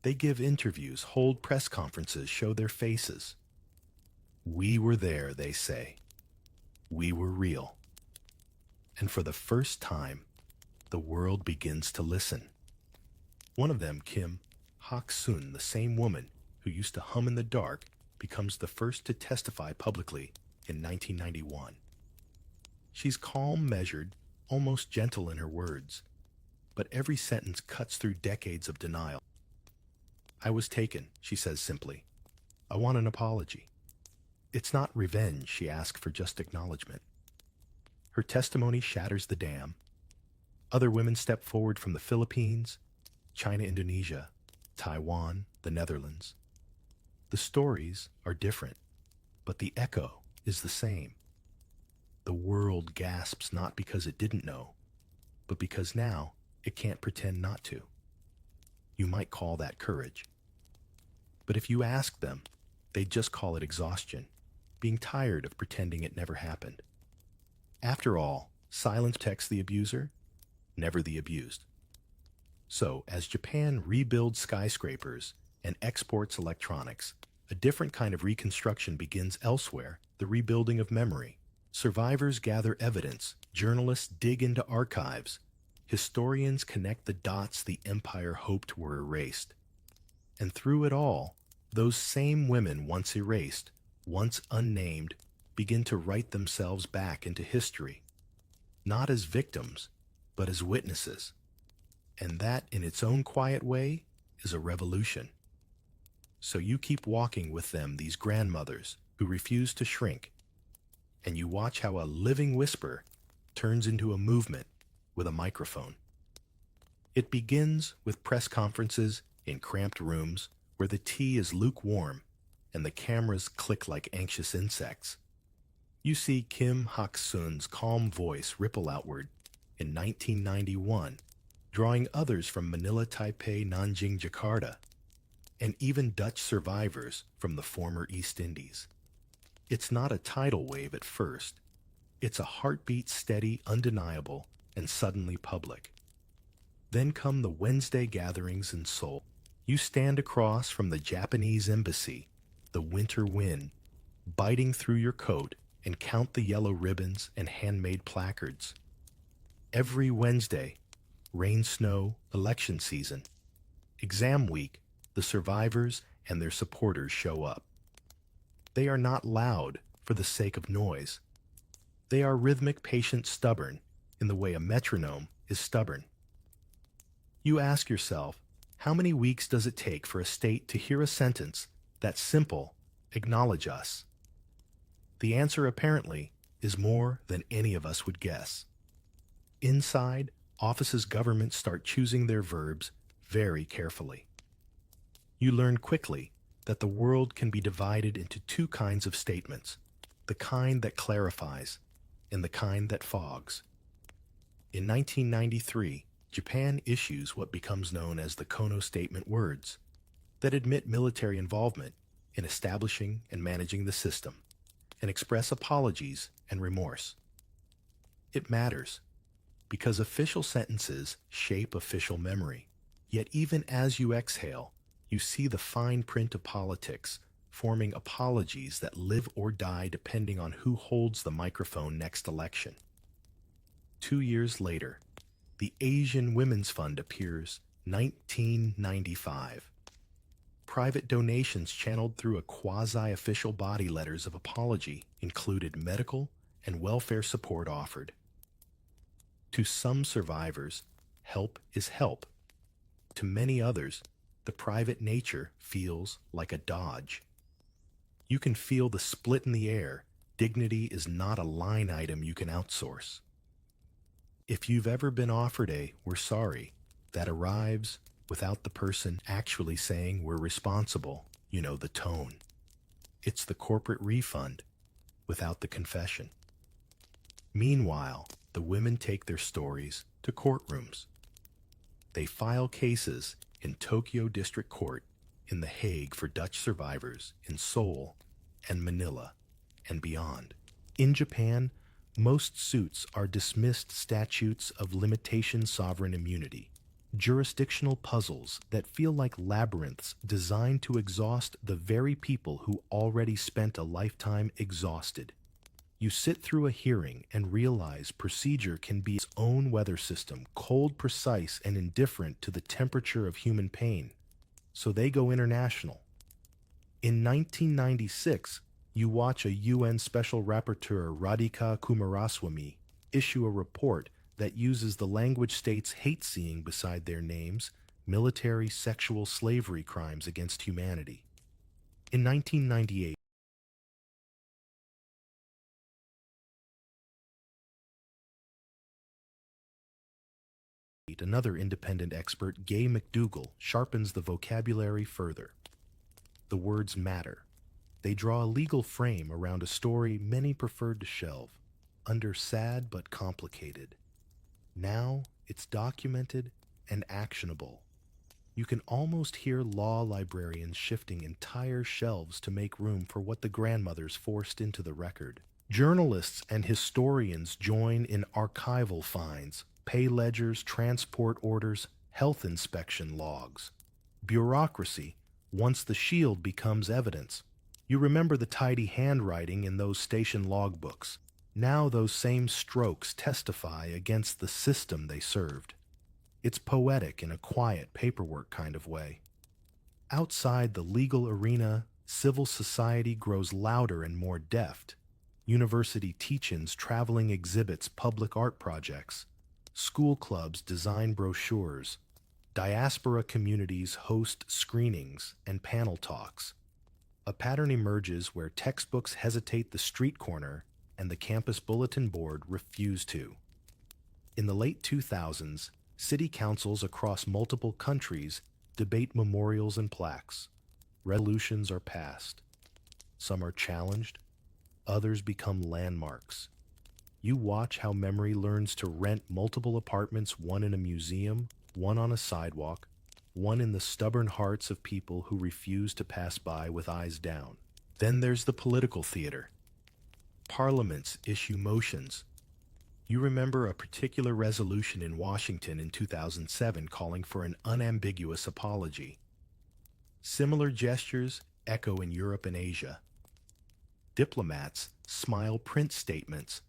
They give interviews, hold press conferences, show their faces. We were there, they say. We were real. And for the first time, the world begins to listen. One of them, Kim Hak-sun, the same woman who used to hum in the dark, becomes the first to testify publicly in 1991. She's calm, measured, almost gentle in her words, but every sentence cuts through decades of denial. I was taken, she says simply. I want an apology. It's not revenge she asks for, just acknowledgement. Her testimony shatters the dam. Other women step forward from the Philippines, China, Indonesia, Taiwan, the Netherlands. The stories are different, but the echo is the same. The world gasps not because it didn't know, but because now it can't pretend not to. You might call that courage. But if you ask them, they'd just call it exhaustion, being tired of pretending it never happened. After all, silence protects the abuser, never the abused. So, as Japan rebuilds skyscrapers and exports electronics, a different kind of reconstruction begins elsewhere, the rebuilding of memory. Survivors gather evidence, journalists dig into archives, historians connect the dots the empire hoped were erased. And through it all, those same women once erased, once unnamed, begin to write themselves back into history, not as victims, but as witnesses. And that, in its own quiet way, is a revolution. So you keep walking with them, these grandmothers who refuse to shrink, and you watch how a living whisper turns into a movement with a microphone. It begins with press conferences in cramped rooms where the tea is lukewarm and the cameras click like anxious insects. You see Kim Hak-sun's calm voice ripple outward in 1991, drawing others from Manila, Taipei, Nanjing, Jakarta, and even Dutch survivors from the former East Indies. It's not a tidal wave at first. It's a heartbeat, steady, undeniable, and suddenly public. Then come the Wednesday gatherings in Seoul. You stand across from the Japanese embassy, the winter wind, biting through your coat, and count the yellow ribbons and handmade placards. Every Wednesday, rain, snow, election season, exam week, the survivors and their supporters show up. They are not loud for the sake of noise. They are rhythmic, patient, stubborn, in the way a metronome is stubborn. You ask yourself, how many weeks does it take for a state to hear a sentence that's simple, acknowledge us? The answer, apparently, is more than any of us would guess. Inside, offices, governments start choosing their verbs very carefully. You learn quickly that the world can be divided into two kinds of statements, the kind that clarifies and the kind that fogs. In 1993, Japan issues what becomes known as the Kono Statement words that admit military involvement in establishing and managing the system and express apologies and remorse. It matters because official sentences shape official memory, yet even as you exhale, you see the fine print of politics forming apologies that live or die depending on who holds the microphone next election. 2 years later, the Asian Women's Fund appears, 1995. Private donations channeled through a quasi-official body letters of apology included medical and welfare support offered. To some survivors, help is help. To many others, the private nature feels like a dodge. You can feel the split in the air. Dignity is not a line item you can outsource. If you've ever been offered a "we're sorry" that arrives without the person actually saying "we're responsible," you know the tone. It's the corporate refund without the confession. Meanwhile, the women take their stories to courtrooms. They file cases in Tokyo District Court, in The Hague for Dutch survivors, in Seoul and Manila, and beyond. In Japan, most suits are dismissed statutes of limitation sovereign immunity, jurisdictional puzzles that feel like labyrinths designed to exhaust the very people who already spent a lifetime exhausted. You sit through a hearing and realize procedure can be its own weather system, cold, precise, and indifferent to the temperature of human pain. So they go international. In 1996, you watch a UN Special Rapporteur, Radhika Kumaraswamy, issue a report that uses the language states hate seeing beside their names, military sexual slavery crimes against humanity. In 1998, another independent expert, Gay McDougall, sharpens the vocabulary further. The words matter. They draw a legal frame around a story many preferred to shelve, under sad but complicated. Now it's documented and actionable. You can almost hear law librarians shifting entire shelves to make room for what the grandmothers forced into the record. Journalists and historians join in archival finds, pay ledgers, transport orders, health inspection logs. Bureaucracy, once the shield, becomes evidence. You remember the tidy handwriting in those station logbooks. Now those same strokes testify against the system they served. It's poetic in a quiet paperwork kind of way. Outside the legal arena, civil society grows louder and more deft. University teach-ins, traveling exhibits, public art projects. School clubs design brochures. Diaspora communities host screenings and panel talks. A pattern emerges where textbooks hesitate the street corner and the campus bulletin board refuse to. In the late 2000s, city councils across multiple countries debate memorials and plaques. Resolutions are passed. Some are challenged. Others become landmarks. You watch how memory learns to rent multiple apartments, one in a museum, one on a sidewalk, one in the stubborn hearts of people who refuse to pass by with eyes down. Then there's the political theater. Parliaments issue motions. You remember a particular resolution in Washington in 2007 calling for an unambiguous apology. Similar gestures echo in Europe and Asia. Diplomats smile print statements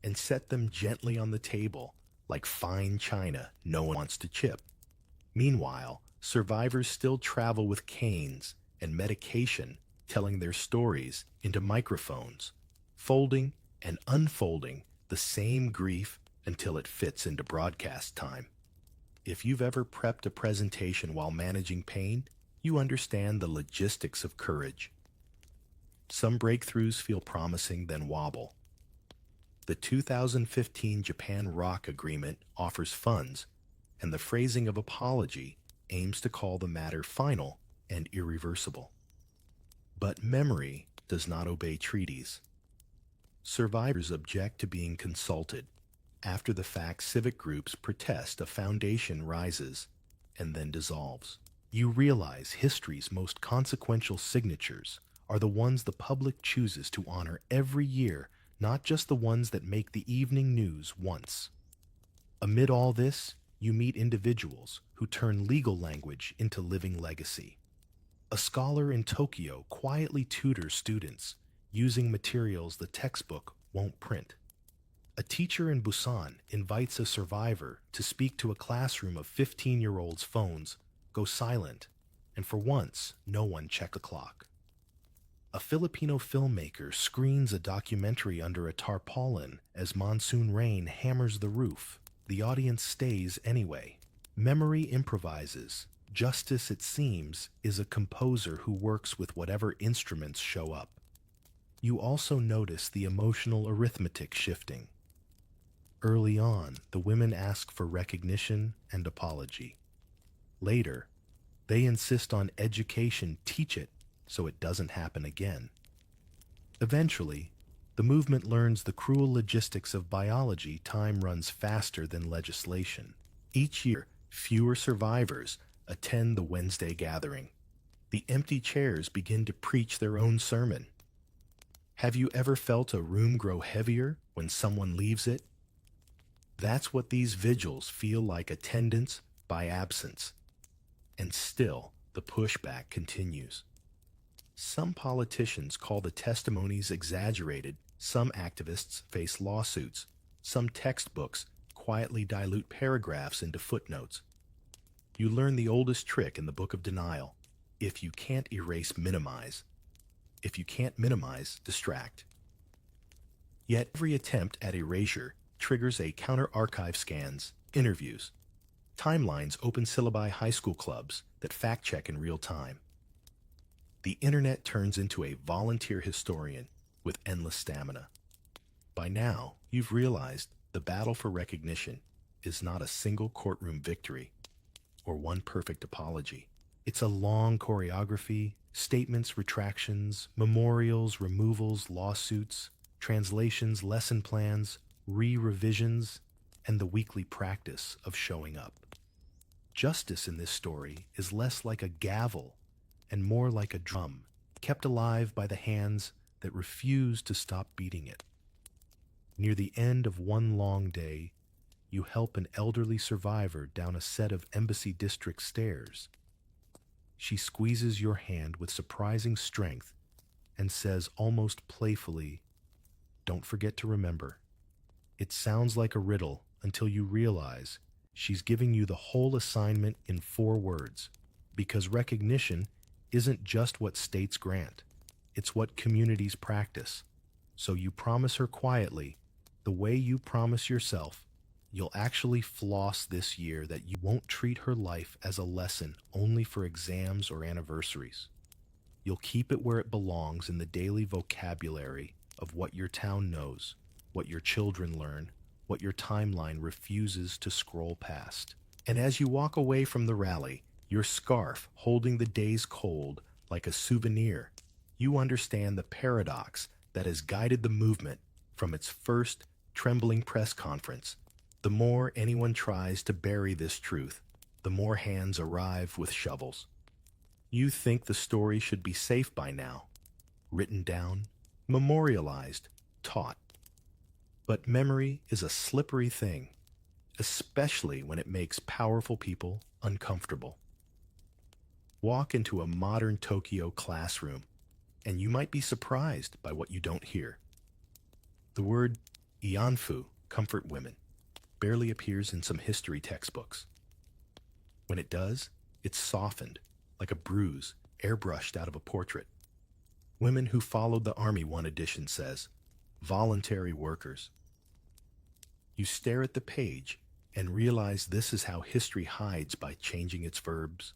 and set them gently on the table like fine china no one wants to chip. Meanwhile, survivors still travel with canes and medication, telling their stories into microphones, folding and unfolding the same grief until it fits into broadcast time. If you've ever prepped a presentation while managing pain, you understand the logistics of courage. Some breakthroughs feel promising, then wobble. The 2015 Japan ROC Agreement offers funds, and the phrasing of apology aims to call the matter final and irreversible. But memory does not obey treaties. Survivors object to being consulted. After the fact, civic groups protest, a foundation rises, and then dissolves. You realize history's most consequential signatures are the ones the public chooses to honor every year, not just the ones that make the evening news once. Amid all this, you meet individuals who turn legal language into living legacy. A scholar in Tokyo quietly tutors students using materials the textbook won't print. A teacher in Busan invites a survivor to speak to a classroom of 15-year-olds' phones go silent, and for once, no one checked the clock. A Filipino filmmaker screens a documentary under a tarpaulin as monsoon rain hammers the roof. the audience stays anyway. Memory improvises. Justice, it seems, is a composer who works with whatever instruments show up. You also notice the emotional arithmetic shifting. Early on, the women ask for recognition and apology. Later, they insist on education, teach it so it doesn't happen again. Eventually, the movement learns the cruel logistics of biology. Time runs faster than legislation. Each year, fewer survivors attend the Wednesday gathering. The empty chairs begin to preach their own sermon. Have you ever felt a room grow heavier when someone leaves it? That's what these vigils feel like, attendance by absence. And still, the pushback continues. Some politicians call the testimonies exaggerated. Some activists face lawsuits. Some textbooks quietly dilute paragraphs into footnotes. You learn the oldest trick in the book of denial. If you can't erase, minimize. If you can't minimize, distract. Yet every attempt at erasure triggers a counter-archive scans, interviews, timelines, open syllabi, high school clubs that fact-check in real time. The internet turns into a volunteer historian with endless stamina. By now, you've realized the battle for recognition is not a single courtroom victory or one perfect apology. It's a long choreography, statements, retractions, memorials, removals, lawsuits, translations, lesson plans, re-revisions, and the weekly practice of showing up. Justice in this story is less like a gavel and more like a drum, kept alive by the hands that refuse to stop beating it. Near the end of one long day, you help an elderly survivor down a set of embassy district stairs. She squeezes your hand with surprising strength and says almost playfully, "Don't forget to remember." It sounds like a riddle until you realize she's giving you the whole assignment in 4 words, because recognition isn't just what states grant, it's what communities practice. So you promise her quietly, the way you promise yourself, you'll actually floss this year, that you won't treat her life as a lesson only for exams or anniversaries. You'll keep it where it belongs, in the daily vocabulary of what your town knows, what your children learn, what your timeline refuses to scroll past. And as you walk away from the rally, your scarf holding the day's cold like a souvenir, you understand the paradox that has guided the movement from its first trembling press conference. The more anyone tries to bury this truth, the more hands arrive with shovels. You think the story should be safe by now, written down, memorialized, taught. But memory is a slippery thing, especially when it makes powerful people uncomfortable. Walk into a modern Tokyo classroom, and you might be surprised by what you don't hear. The word ianfu, comfort women, barely appears in some history textbooks. When it does, it's softened, like a bruise airbrushed out of a portrait. Women who followed the army, one edition says, voluntary workers. You stare at the page and realize this is how history hides by changing its verbs.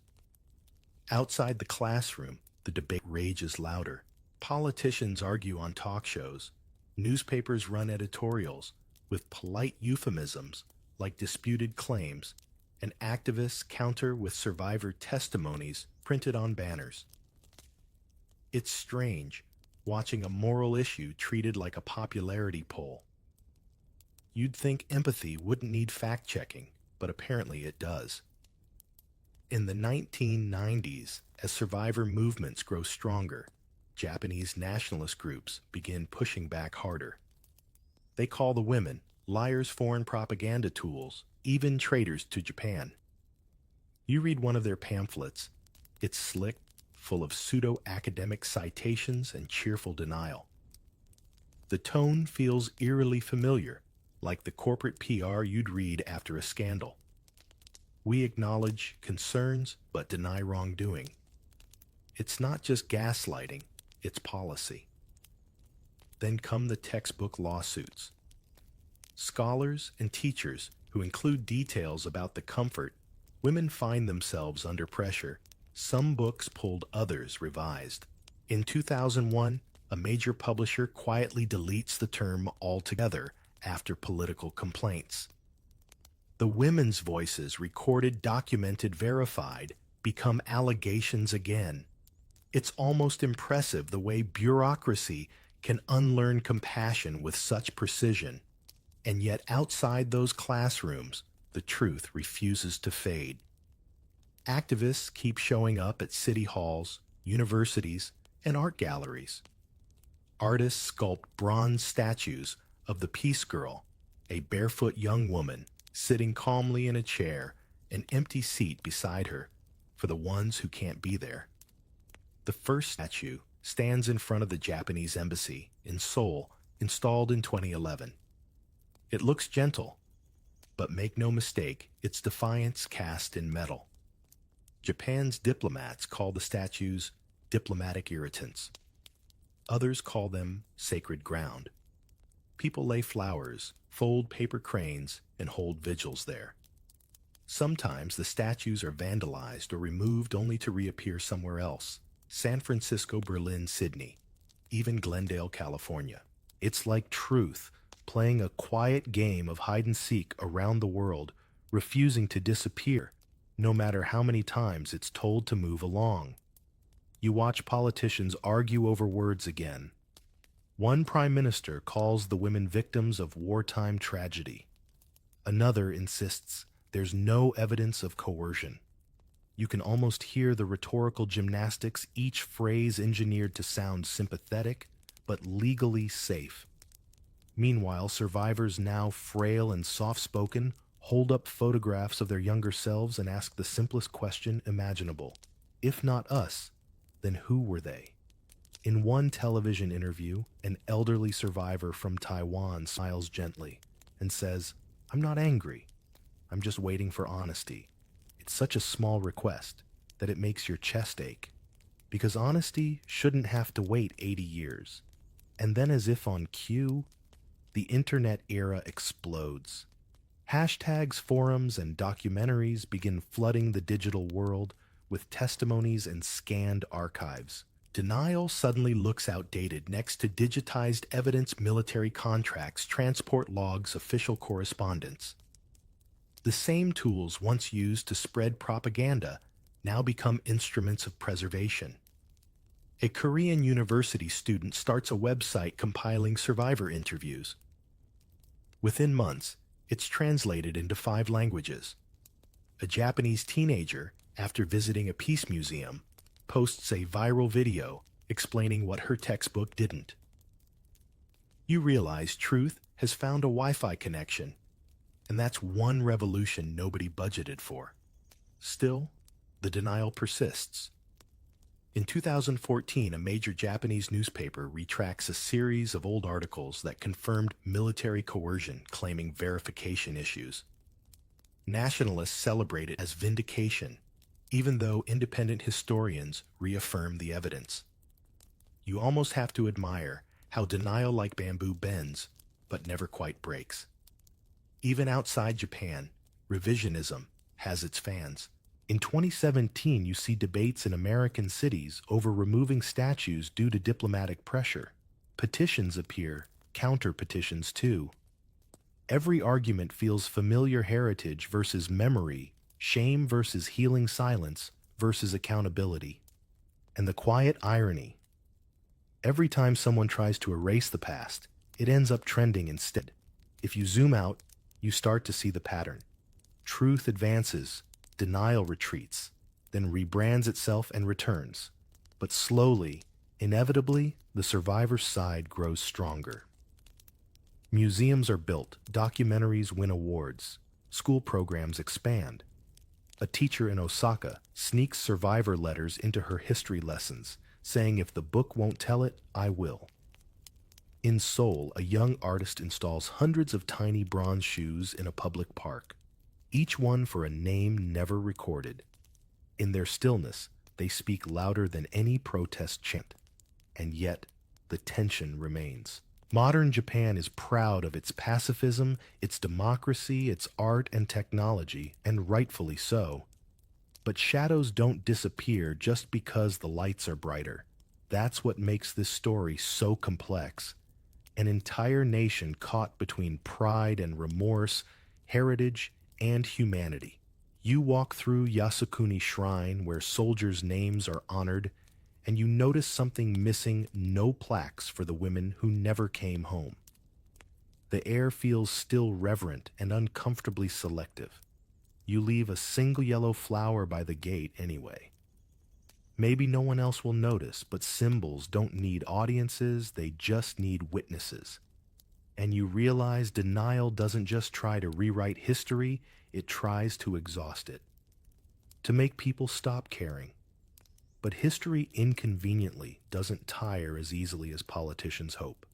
Outside the classroom, the debate rages louder. Politicians argue on talk shows. Newspapers run editorials with polite euphemisms like disputed claims, and activists counter with survivor testimonies printed on banners. It's strange watching a moral issue treated like a popularity poll. You'd think empathy wouldn't need fact-checking, but apparently it does. In the 1990s, as survivor movements grow stronger, Japanese nationalist groups begin pushing back harder. They call the women liars, foreign propaganda tools, even traitors to Japan. You read one of their pamphlets. It's slick, full of pseudo-academic citations and cheerful denial. The tone feels eerily familiar, like the corporate PR you'd read after a scandal. We acknowledge concerns but deny wrongdoing. It's not just gaslighting, it's policy. Then come the textbook lawsuits. Scholars and teachers who include details about the comfort women find themselves under pressure. Some books pulled, others revised. In 2001, a major publisher quietly deletes the term altogether after political complaints. The women's voices, recorded, documented, verified, become allegations again. It's almost impressive the way bureaucracy can unlearn compassion with such precision. And yet outside those classrooms, the truth refuses to fade. Activists keep showing up at city halls, universities, and art galleries. Artists sculpt bronze statues of the Peace Girl, a barefoot young woman sitting calmly in a chair, an empty seat beside her, for the ones who can't be there. The first statue stands in front of the Japanese embassy in Seoul, installed in 2011. It looks gentle, but make no mistake, it's defiance cast in metal. Japan's diplomats call the statues diplomatic irritants. Others call them sacred ground. People lay flowers, fold paper cranes, and hold vigils there. Sometimes the statues are vandalized or removed only to reappear somewhere else. San Francisco, Berlin, Sydney, even Glendale, California. It's like truth playing a quiet game of hide-and-seek around the world, refusing to disappear, no matter how many times it's told to move along. You watch politicians argue over words again. One prime minister calls the women victims of wartime tragedy. Another insists there's no evidence of coercion. You can almost hear the rhetorical gymnastics, each phrase engineered to sound sympathetic, but legally safe. Meanwhile, survivors, now frail and soft-spoken, hold up photographs of their younger selves and ask the simplest question imaginable. If not us, then who were they? In one television interview, an elderly survivor from Taiwan smiles gently and says, "I'm not angry. I'm just waiting for honesty." It's such a small request that it makes your chest ache, because honesty shouldn't have to wait 80 years. And then, as if on cue, the internet era explodes. Hashtags, forums, and documentaries begin flooding the digital world with testimonies and scanned archives. Denial suddenly looks outdated next to digitized evidence, military contracts, transport logs, official correspondence. The same tools once used to spread propaganda now become instruments of preservation. A Korean university student starts a website compiling survivor interviews. Within months, it's translated into 5 languages. A Japanese teenager, after visiting a peace museum, posts a viral video explaining what her textbook didn't. You realize truth has found a Wi-Fi connection, and that's one revolution nobody budgeted for. Still, the denial persists. In 2014, a major Japanese newspaper retracts a series of old articles that confirmed military coercion, claiming verification issues. Nationalists celebrate it as vindication, even though independent historians reaffirm the evidence. You almost have to admire how denial like bamboo bends, but never quite breaks. Even outside Japan, revisionism has its fans. In 2017, you see debates in American cities over removing statues due to diplomatic pressure. Petitions appear, counter-petitions too. Every argument feels familiar: heritage versus memory, shame versus healing, silence versus accountability. And the quiet irony: every time someone tries to erase the past, it ends up trending instead. If you zoom out, you start to see the pattern. Truth advances, denial retreats, then rebrands itself and returns. But slowly, inevitably, the survivor's side grows stronger. Museums are built, documentaries win awards, school programs expand. A teacher in Osaka sneaks survivor letters into her history lessons, saying, "If the book won't tell it, I will." In Seoul, a young artist installs hundreds of tiny bronze shoes in a public park, each one for a name never recorded. In their stillness, they speak louder than any protest chant, and yet the tension remains. Modern Japan is proud of its pacifism, its democracy, its art and technology, and rightfully so. But shadows don't disappear just because the lights are brighter. That's what makes this story so complex. An entire nation caught between pride and remorse, heritage and humanity. You walk through Yasukuni Shrine where soldiers' names are honored, and you notice something missing: no plaques for the women who never came home. The air feels still reverent and uncomfortably selective. You leave a single yellow flower by the gate anyway. Maybe no one else will notice, but symbols don't need audiences, they just need witnesses. And you realize denial doesn't just try to rewrite history, it tries to exhaust it, to make people stop caring. But history inconveniently doesn't tire as easily as politicians hope.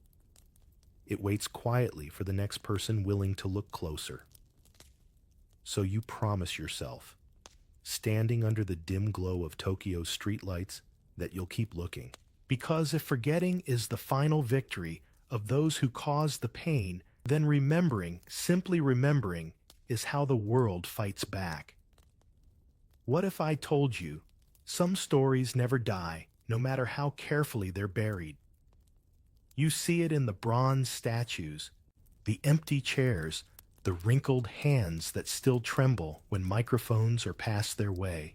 It waits quietly for the next person willing to look closer. So you promise yourself, standing under the dim glow of Tokyo's streetlights, that you'll keep looking. Because if forgetting is the final victory of those who caused the pain, then remembering, simply remembering, is how the world fights back. What if I told you some stories never die, no matter how carefully they're buried? You see it in the bronze statues, the empty chairs, the wrinkled hands that still tremble when microphones are passed their way.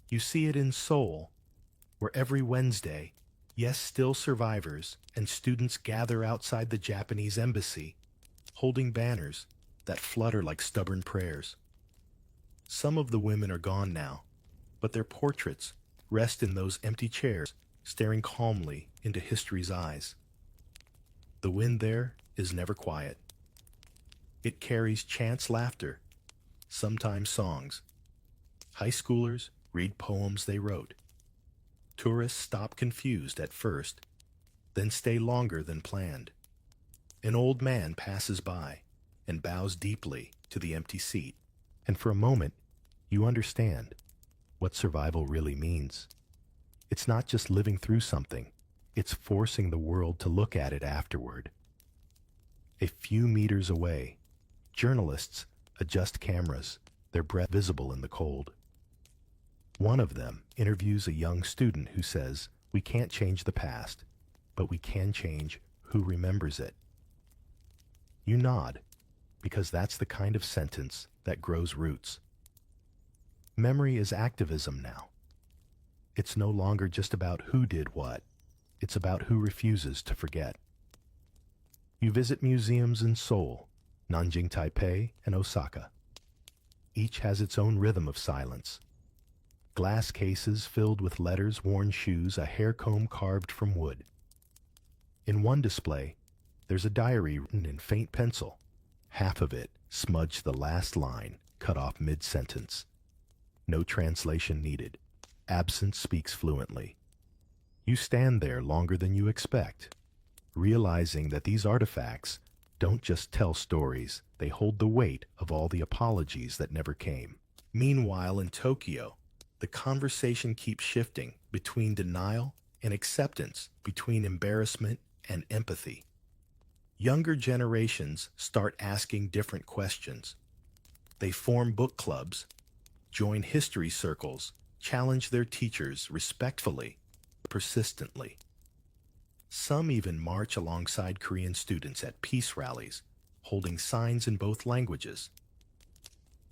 You see it in Seoul, where every Wednesday, yes, still survivors and students gather outside the Japanese embassy, holding banners that flutter like stubborn prayers. Some of the women are gone now, but their portraits rest in those empty chairs, staring calmly into history's eyes. The wind there is never quiet. It carries chance laughter, sometimes songs. High schoolers read poems they wrote. Tourists stop confused at first, then stay longer than planned. An old man passes by and bows deeply to the empty seat, and for a moment, you understand what survival really means. It's not just living through something, it's forcing the world to look at it afterward. A few meters away, journalists adjust cameras, their breath visible in the cold. One of them interviews a young student who says, "We can't change the past, but we can change who remembers it." You nod, because that's the kind of sentence that grows roots. Memory is activism now. It's no longer just about who did what, it's about who refuses to forget. You visit museums in Seoul, Nanjing, Taipei, and Osaka. Each has its own rhythm of silence. Glass cases filled with letters, worn shoes, a hair comb carved from wood. In one display, there's a diary written in faint pencil. Half of it smudged the last line, cut off mid-sentence. No translation needed. Absence speaks fluently. You stand there longer than you expect, realizing that these artifacts don't just tell stories, they hold the weight of all the apologies that never came. Meanwhile, in Tokyo, the conversation keeps shifting between denial and acceptance, between embarrassment and empathy. Younger generations start asking different questions. They form book clubs, join history circles, challenge their teachers respectfully, persistently. Some even march alongside Korean students at peace rallies, holding signs in both languages.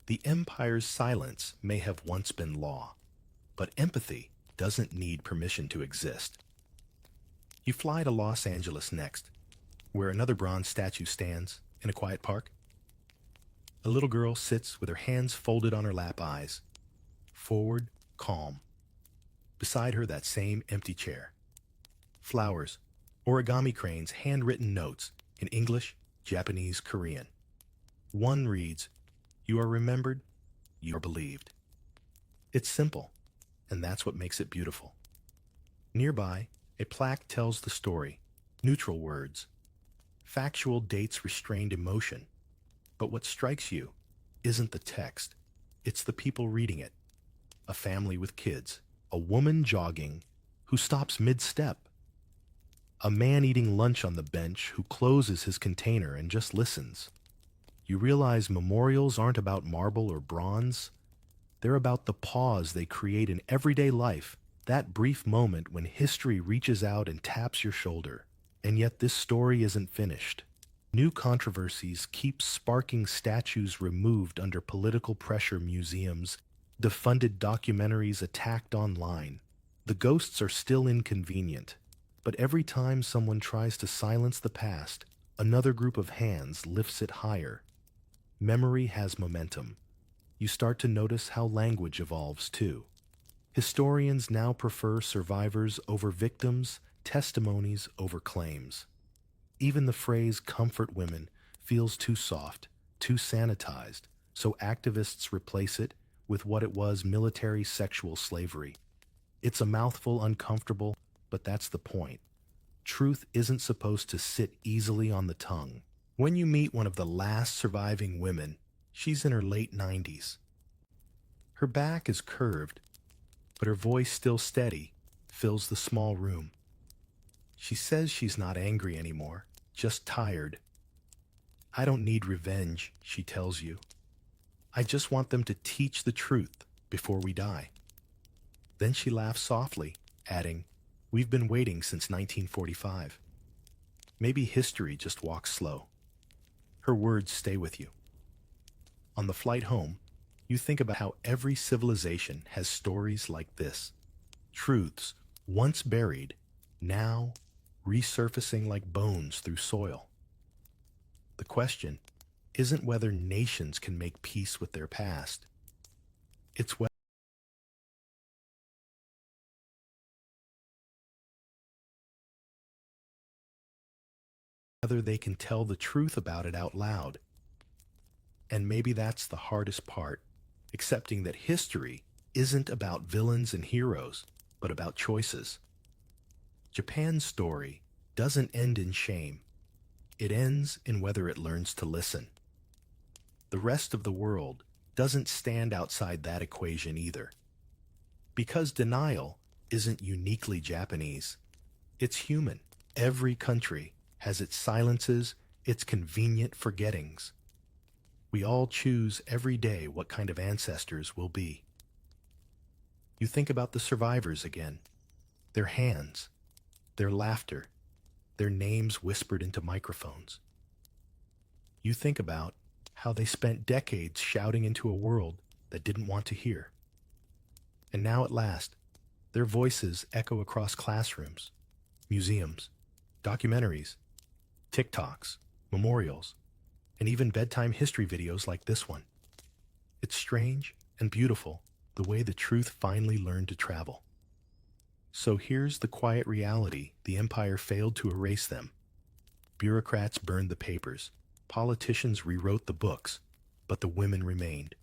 The empire's silence may have once been law, but empathy doesn't need permission to exist. You fly to Los Angeles next, where another bronze statue stands in a quiet park. A little girl sits with her hands folded on her lap, eyes forward, calm. Beside her, that same empty chair. Flowers, origami cranes, handwritten notes in English, Japanese, Korean. One reads, "You are remembered, you are believed." It's simple, and that's what makes it beautiful. Nearby, a plaque tells the story, neutral words, factual dates, restrained emotion. But what strikes you isn't the text, it's the people reading it. A family with kids, a woman jogging who stops mid-step, A man eating lunch on the bench who closes his container and just listens. You realize memorials aren't about marble or bronze. They're about the pause they create in everyday life, that brief moment when history reaches out and taps your shoulder. And yet this story isn't finished. New controversies keep sparking statues removed under political pressure, museums, defunded documentaries attacked online. The ghosts are still inconvenient, but every time someone tries to silence the past, another group of hands lifts it higher. Memory has momentum. You start to notice how language evolves too. Historians now prefer survivors over victims, testimonies over claims. Even the phrase comfort women feels too soft, too sanitized, so activists replace it with what it was: military sexual slavery. It's a mouthful, uncomfortable, but that's the point. Truth isn't supposed to sit easily on the tongue. When you meet one of the last surviving women, she's in her late 90s. Her back is curved, but her voice, still steady, fills the small room. She says she's not angry anymore, just tired. "I don't need revenge," she tells you. "I just want them to teach the truth before we die." Then she laughs softly, adding, "We've been waiting since 1945. Maybe history just walks slow." Her words stay with you. On the flight home, you think about how every civilization has stories like this. Truths once buried, now resurfacing like bones through soil. The question isn't whether nations can make peace with their past. It's whether they can tell the truth about it out loud. And maybe that's the hardest part, accepting that history isn't about villains and heroes, but about choices. Japan's story doesn't end in shame. It ends in whether it learns to listen. The rest of the world doesn't stand outside that equation either. Because denial isn't uniquely Japanese. It's human. Every country has its silences, its convenient forgettings. We all choose every day what kind of ancestors we'll be. You think about the survivors again. Their hands, their laughter, their names whispered into microphones. You think about how they spent decades shouting into a world that didn't want to hear. And now at last, their voices echo across classrooms, museums, documentaries, TikToks, memorials, and even bedtime history videos like this one. It's strange and beautiful the way the truth finally learned to travel. So here's the quiet reality: the empire failed to erase them. Bureaucrats burned the papers, politicians rewrote the books, but the women remained.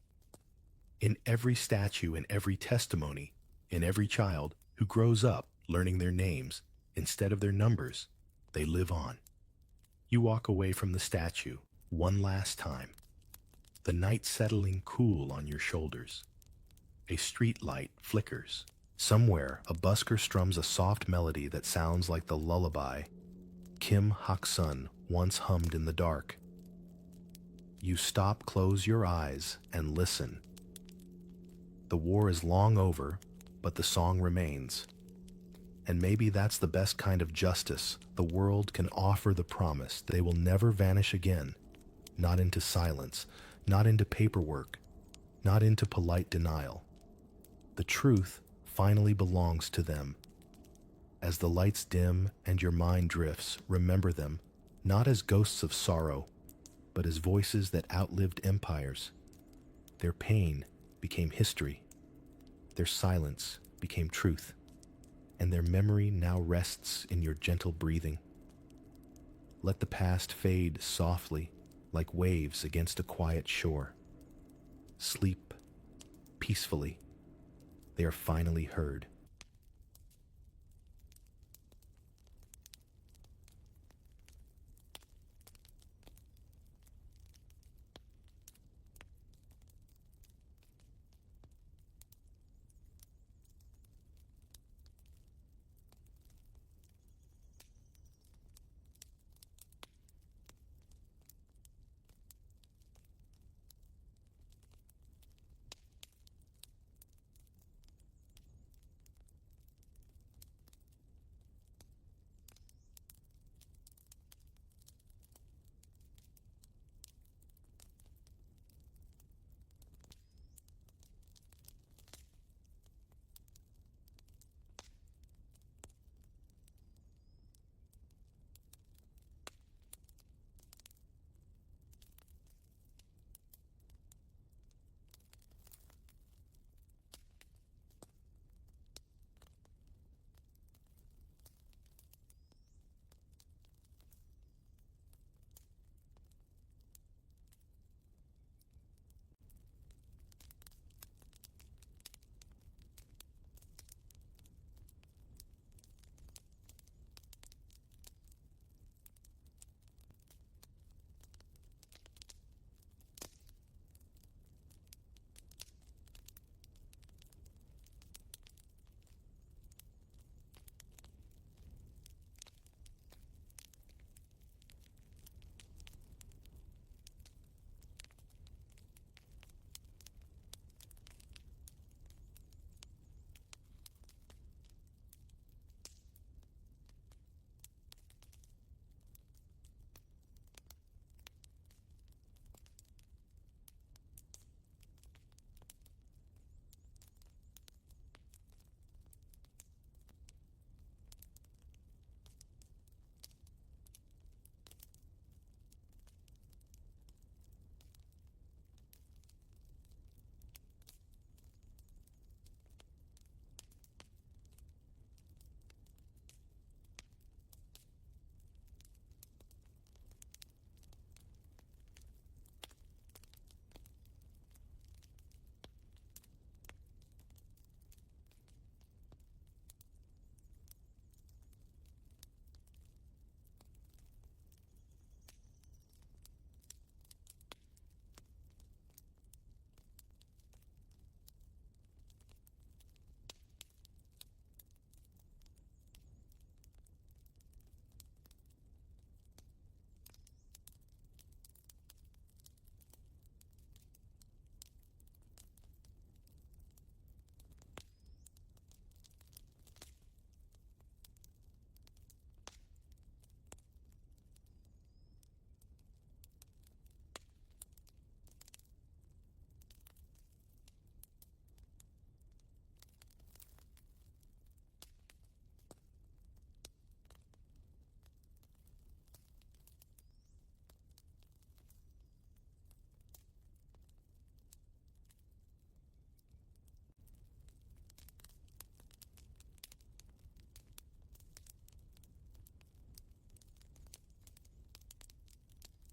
In every statue, in every testimony, in every child who grows up learning their names instead of their numbers, they live on. You walk away from the statue one last time, the night settling cool on your shoulders. A street light flickers. Somewhere, a busker strums a soft melody that sounds like the lullaby Kim Hak-sun once hummed in the dark. You stop, close your eyes, and listen. The war is long over, but the song remains. And maybe that's the best kind of justice the world can offer: the promise they will never vanish again, not into silence, not into paperwork, not into polite denial. The truth finally belongs to them. As the lights dim and your mind drifts, remember them, not as ghosts of sorrow, but as voices that outlived empires. Their pain became history. Their silence became truth. And their memory now rests in your gentle breathing. Let the past fade softly, like waves against a quiet shore. Sleep peacefully. They are finally heard.